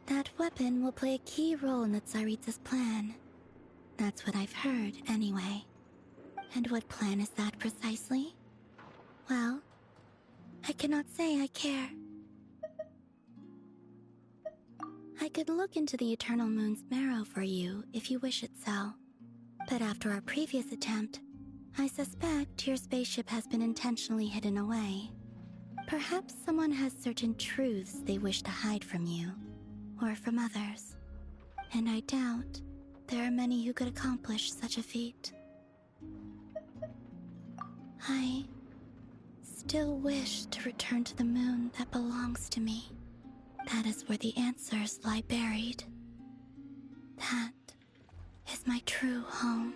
That weapon will play a key role in the Tsaritsa's plan. That's what I've heard, anyway. And what plan is that precisely? Well, I cannot say I care. I could look into the Eternal Moon's marrow for you if you wish it so. But after our previous attempt, I suspect your spaceship has been intentionally hidden away. Perhaps someone has certain truths they wish to hide from you, or from others. And I doubt there are many who could accomplish such a feat. I still wish to return to the moon that belongs to me. That is where the answers lie buried. That is my true home.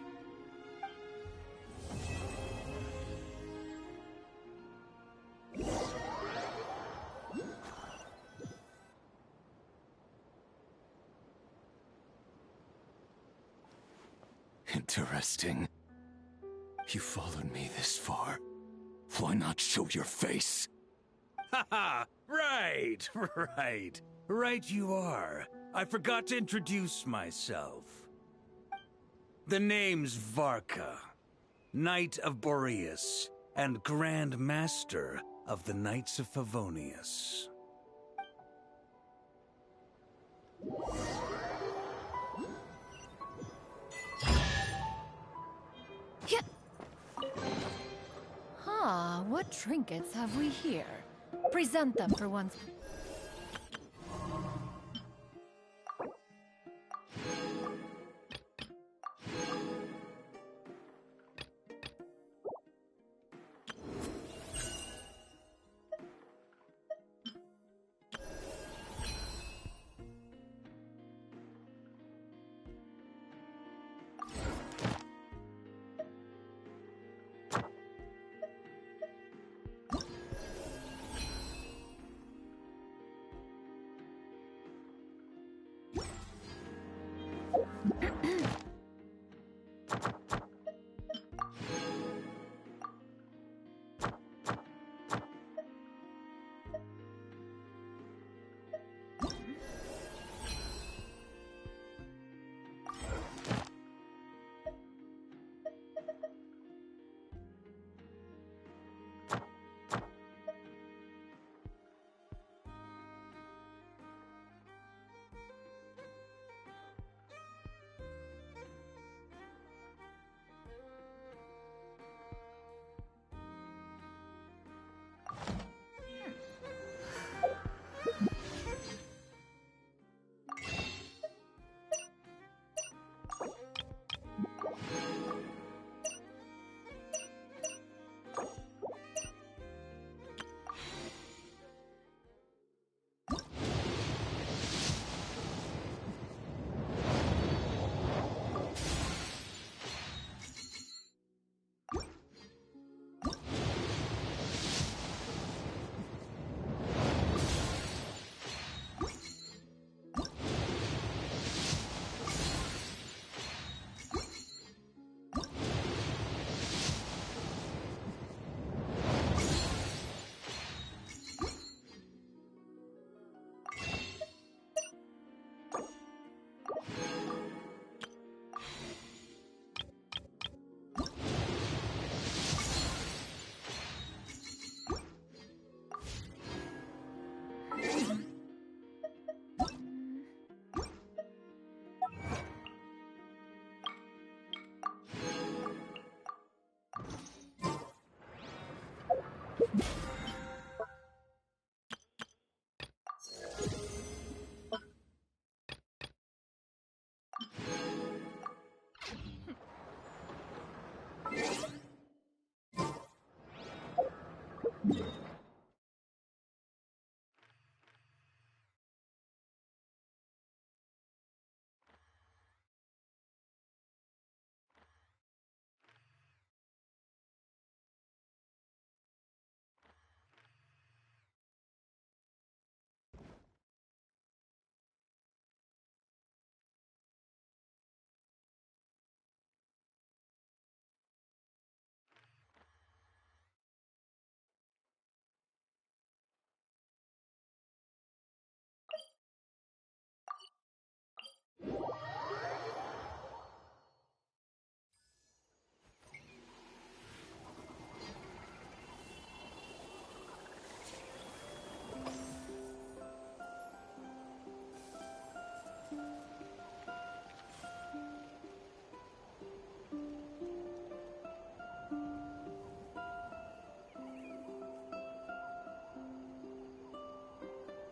Interesting. You followed me this far. Why not show your face? Haha! Right, right. Right you are. I forgot to introduce myself. The name's Varka, Knight of Boreas, and Grand Master of the Knights of Favonius. What trinkets have we here? Present them for once.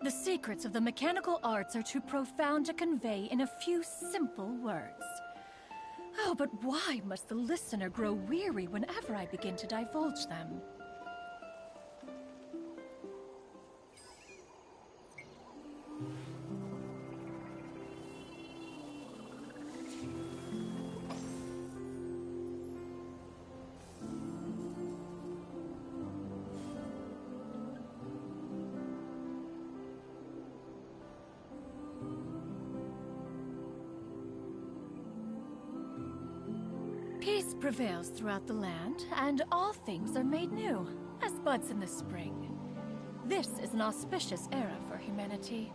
The secrets of the mechanical arts are too profound to convey in a few simple words. Oh, but why must the listener grow weary whenever I begin to divulge them? Peace prevails throughout the land, and all things are made new, as buds in the spring. This is an auspicious era for humanity.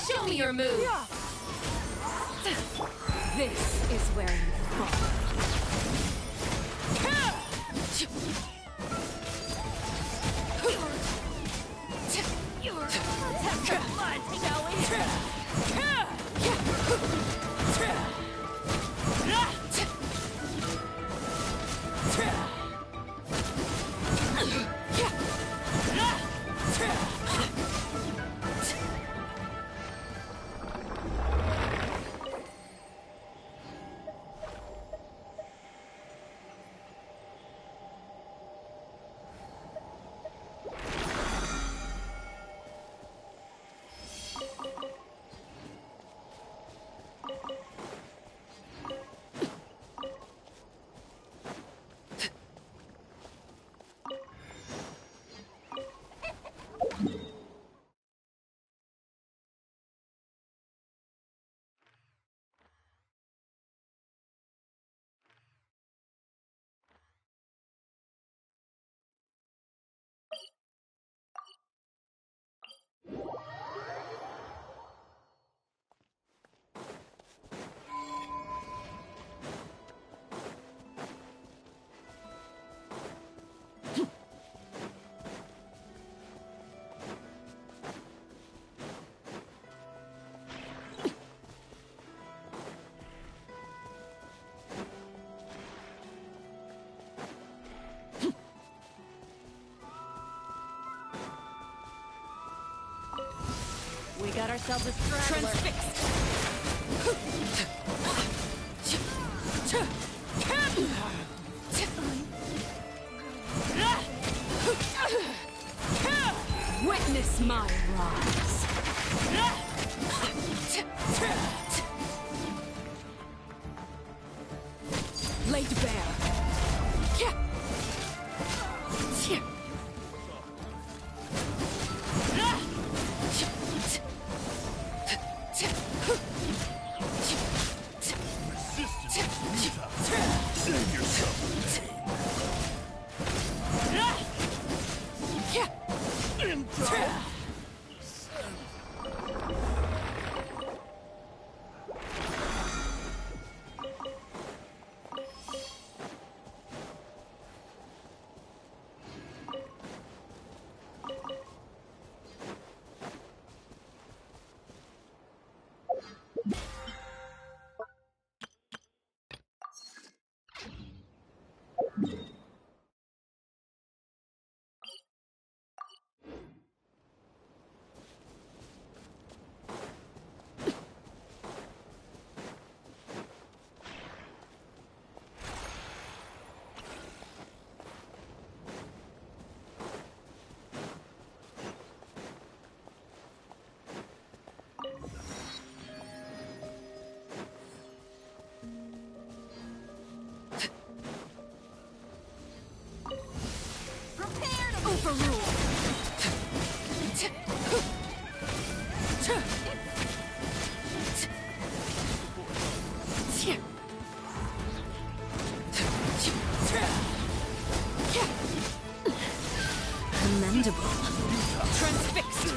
Show me your move! This is where you fall. Test the blood, shall we? We got ourselves a straggler. Witness my rise. Laid bare. Commendable. Transfixed.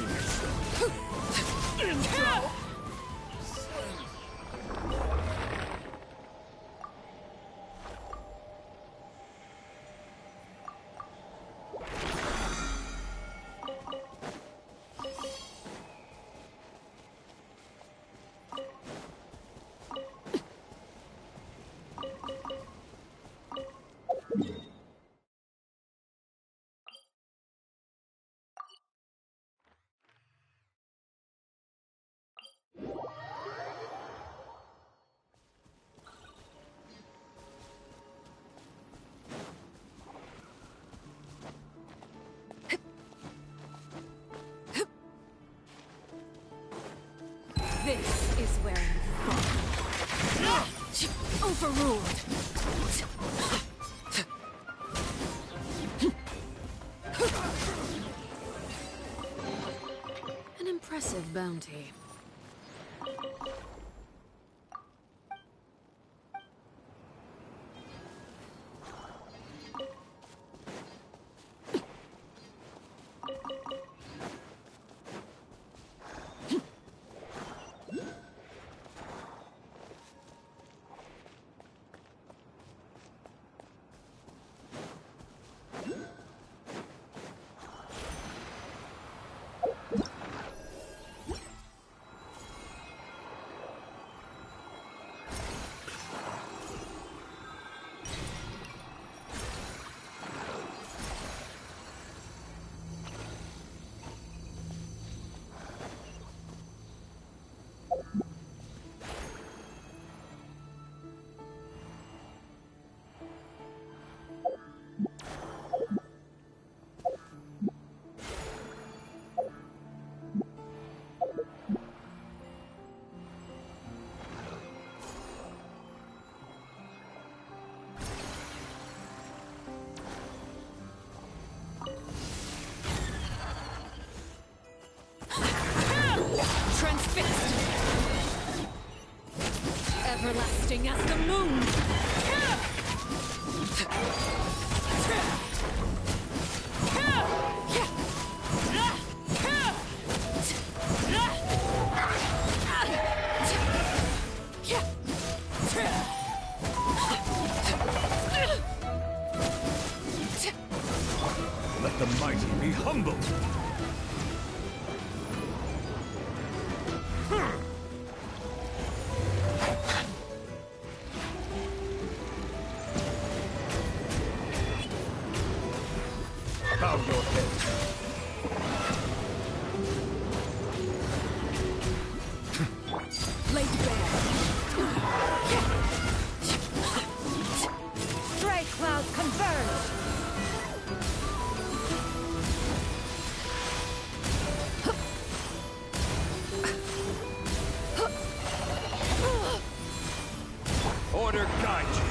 This is where you fall. Overruled. An impressive bounty. Transfixed! Everlasting as the moon! Let the mighty be humbled! Bow your head. Laid bare. Stray clouds converge. Order guide you.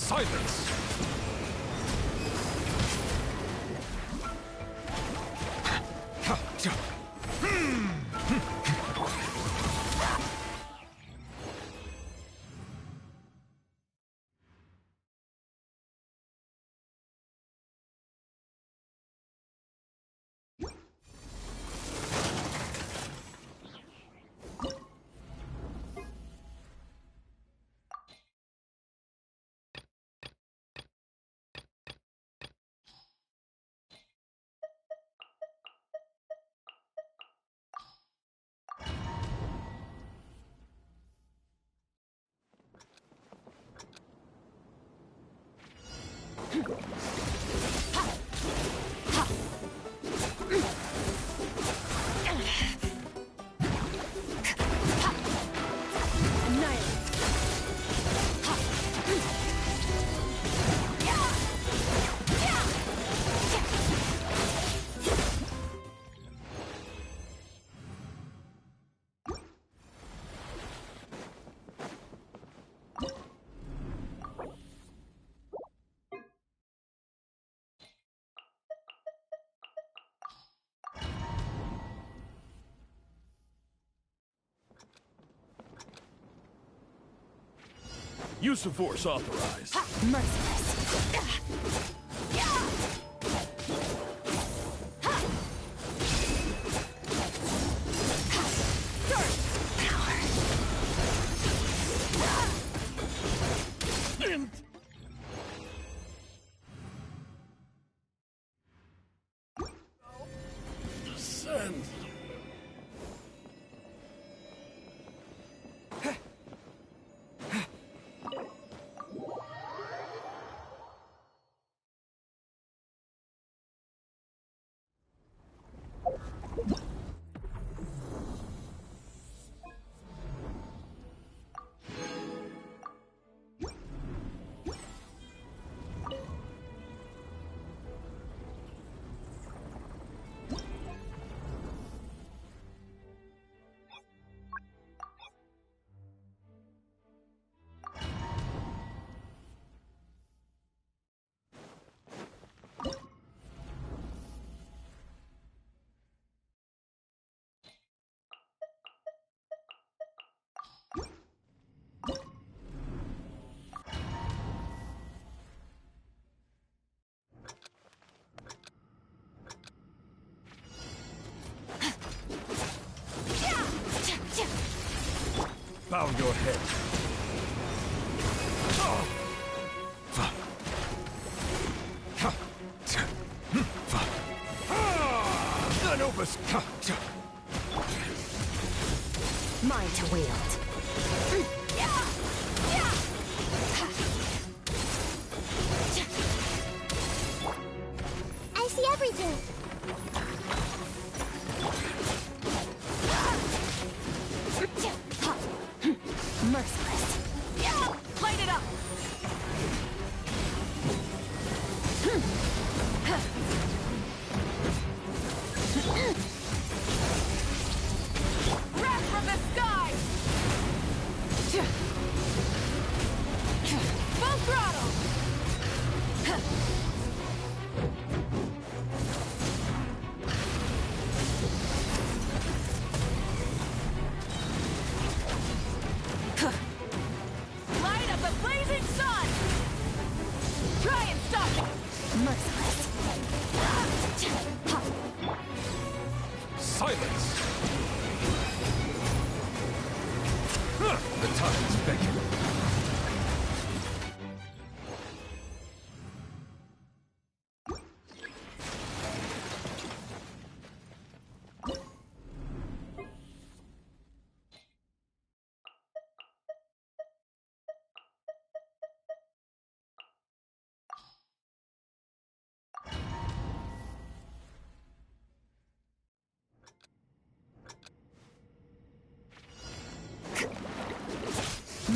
Silence! Use of force authorized. Merciless. Descend. Bow your head. None of us. Mine to wield. I see everything. Merciless. Light it up. Wrath from the sky. Full throttle. Light up the blazing sun! Try and stop it! Merciless. Silence! The time's beckoning.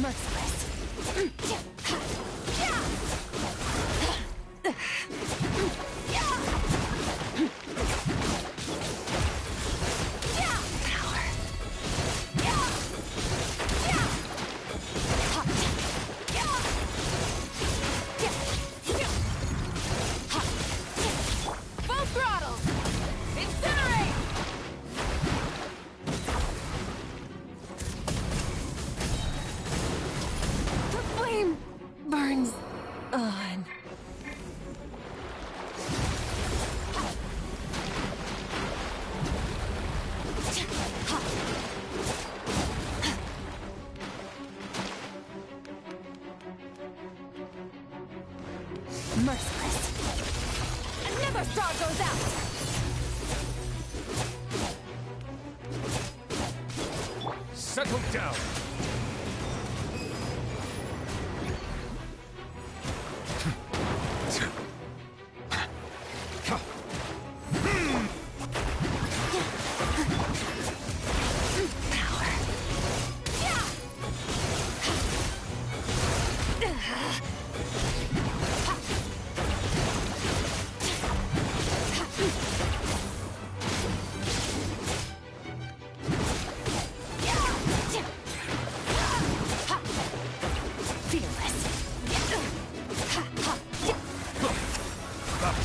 Merciless. Merciless. And never star goes out! Settle down!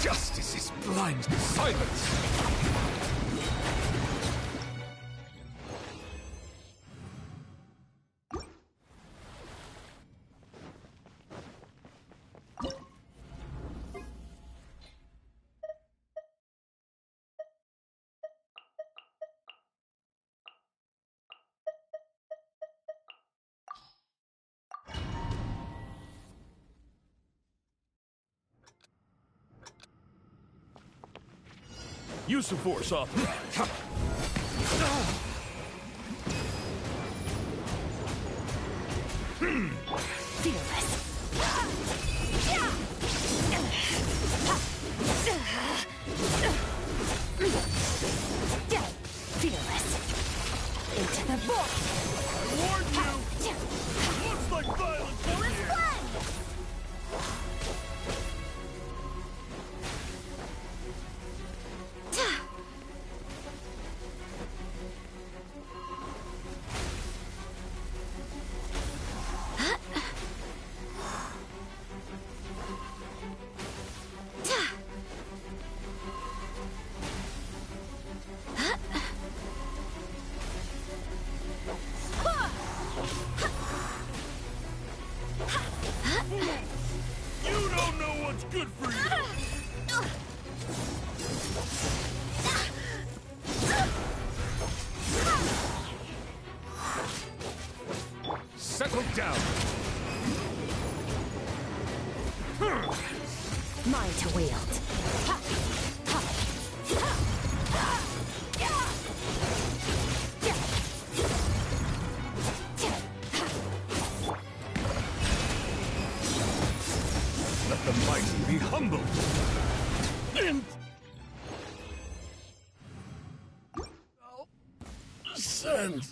Justice is blind. Silence! Use of force authorized. Fearless. Fearless. Into the void. I warned you! Looks like violence over here! You don't know what's good for you! Settle down! Mine to wield. Let the mighty be humbled! And... sense!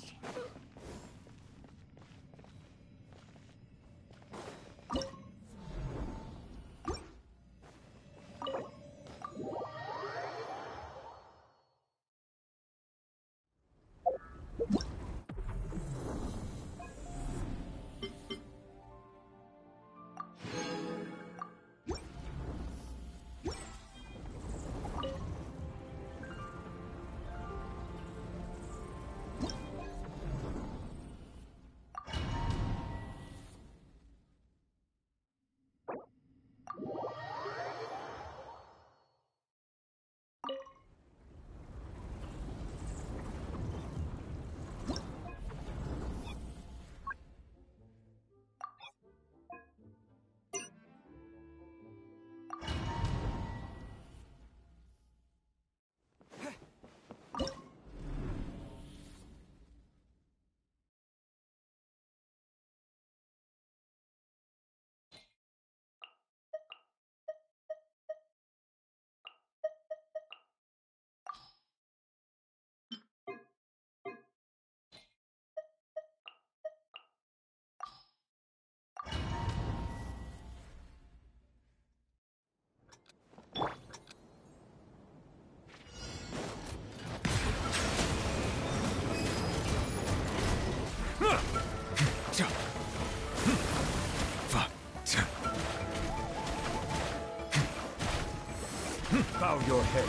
Bow your head.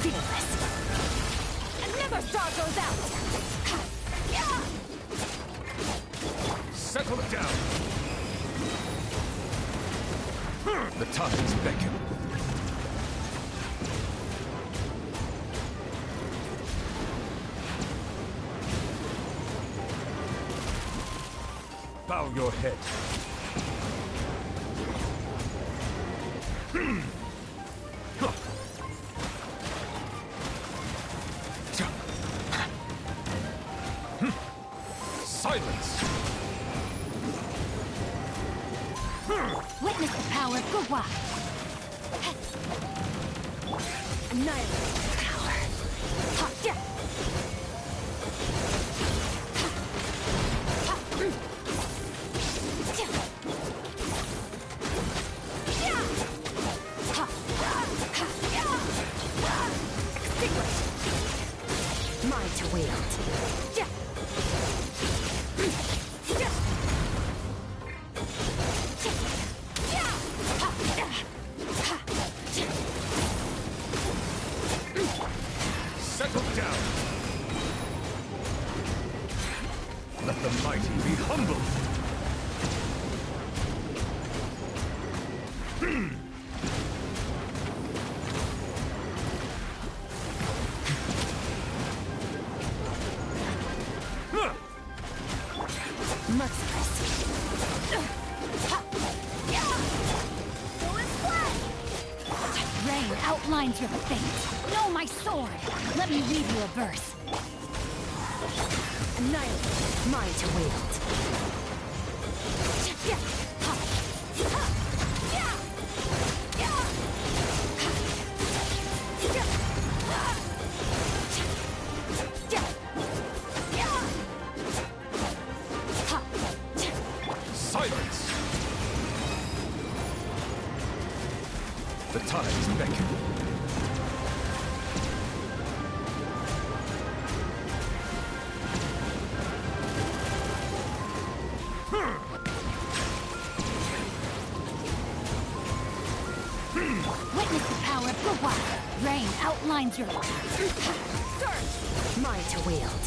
Fearless. And never star goes out. Settle down. The tides beckon. Bow your head. Silence! Witness the power of Gugwa! Annihilate power! Ha, yeah. Mine to wield. Settle down. Let the mighty be humble. Rain outlines your fate. Know my sword. Let me read you a verse. Annihilate. Mine to wield. Silence! The tides beckon. Witness the power of Gugwa. Rain outlines your Surge. Mine to wield.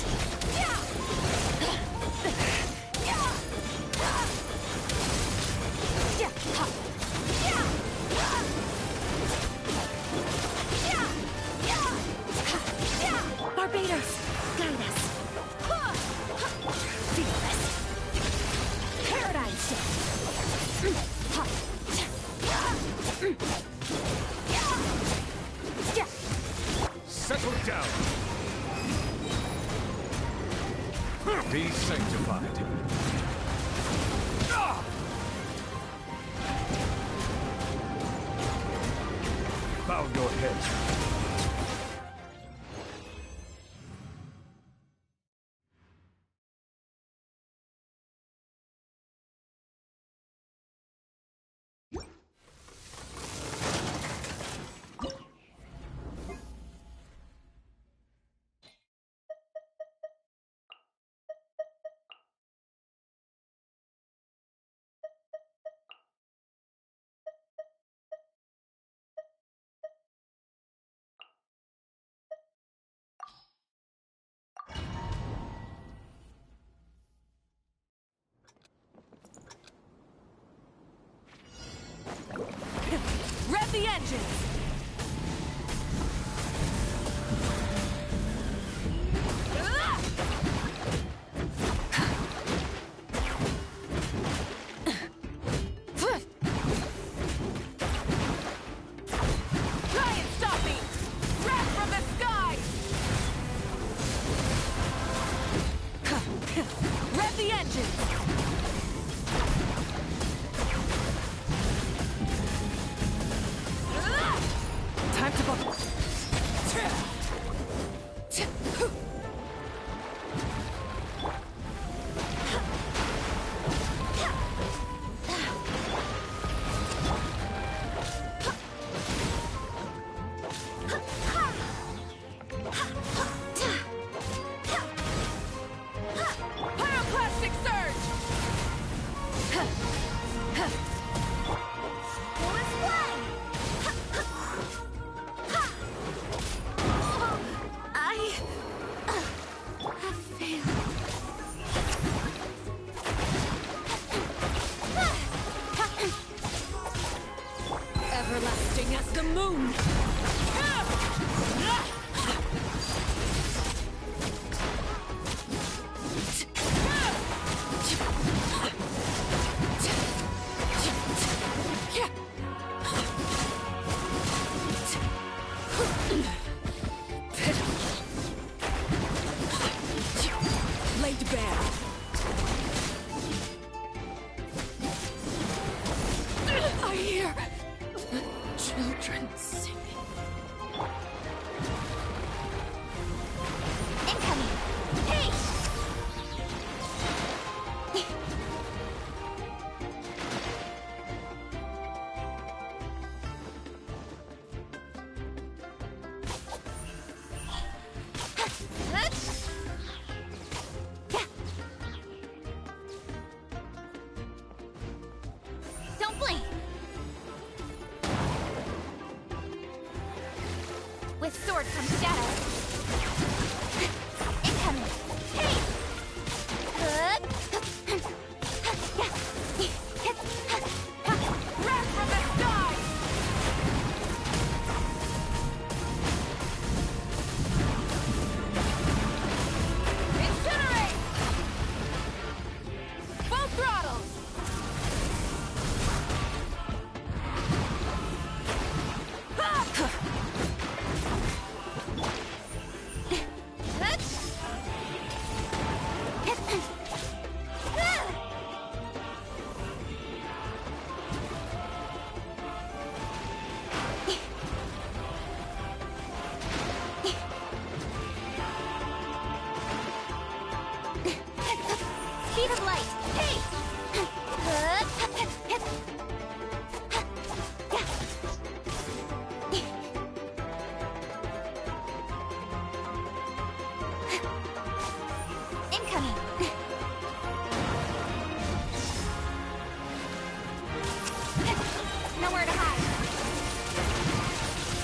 Barbados, guide us. Feel this. Paradigm shift. Settle down. Be sanctified. Bow your head. Rev the engines! Try and stop me! Wrath from the sky! Rev the engines! moon! Laid bare. I hear children singing. Incoming! Hey! Don't blink! With sword comes shadow. Incoming! Hey! Wrath from the sky! Incinerate! Full throttle! Speed of light! Hey! Incoming! Nowhere to hide!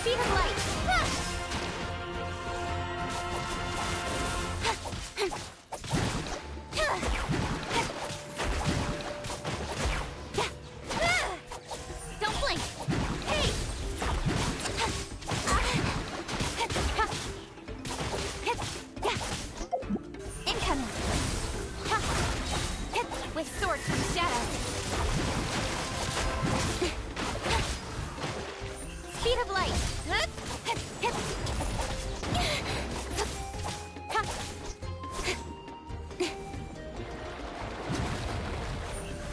Speed of light! Don't blink! Hey! Incoming! With sword comes shadow. Speed of light!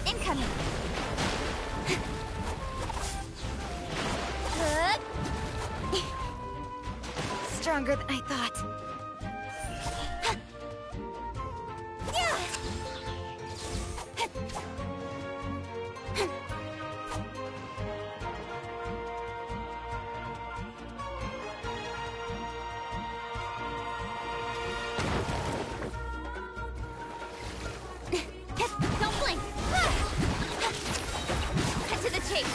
Incoming! Stronger than I thought. Don't blink! Cut to the chase!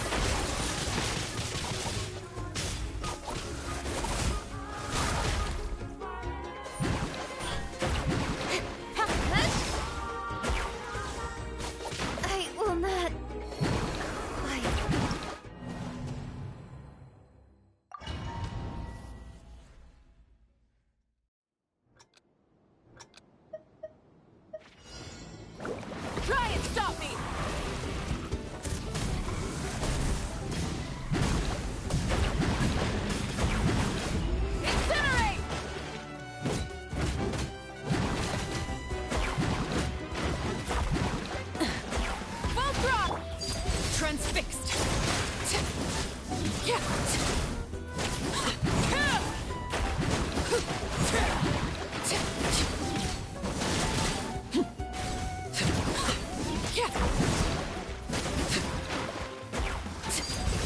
I will not... quiet. Try and stop me! Incinerate! Full throttle! Transfixed!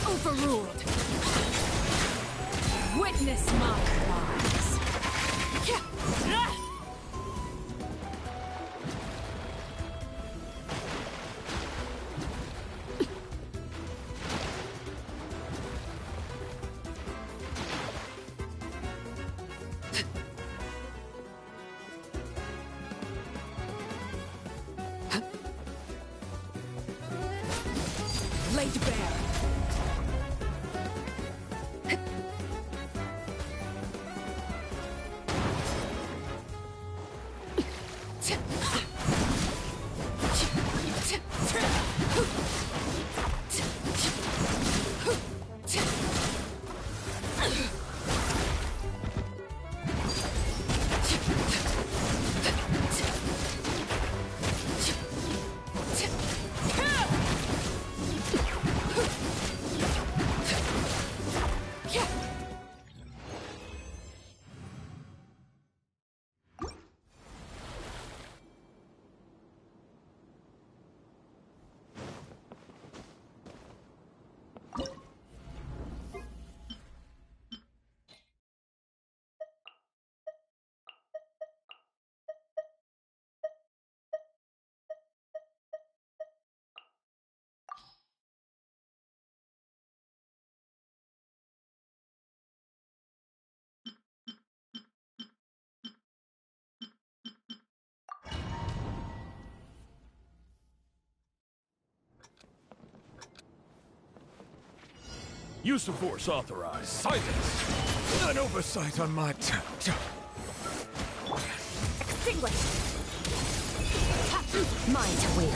Overruled! Witness my crimes! Laid bare. Use of force authorized. Silence! An oversight on my Extinguish! Mine to wield.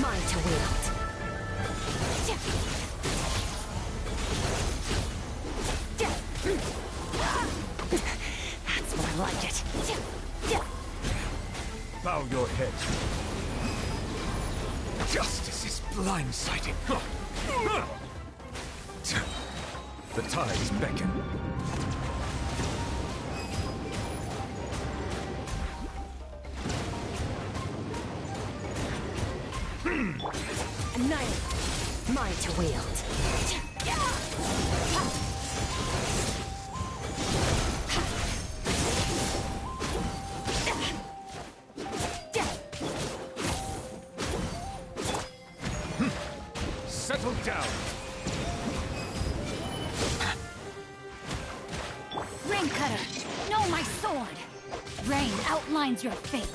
Mine to wield. That's more like it. Bow your head. Justice is blindsiding. The tides beckon. Annihilate. Mine to wield. Settle down. Rain Cutter, know my sword. Rain outlines your fate.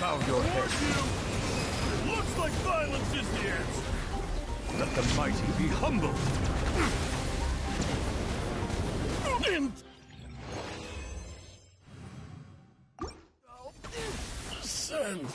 Bow your head. It looks like violence is the answer. Let the mighty be humble. And... Send.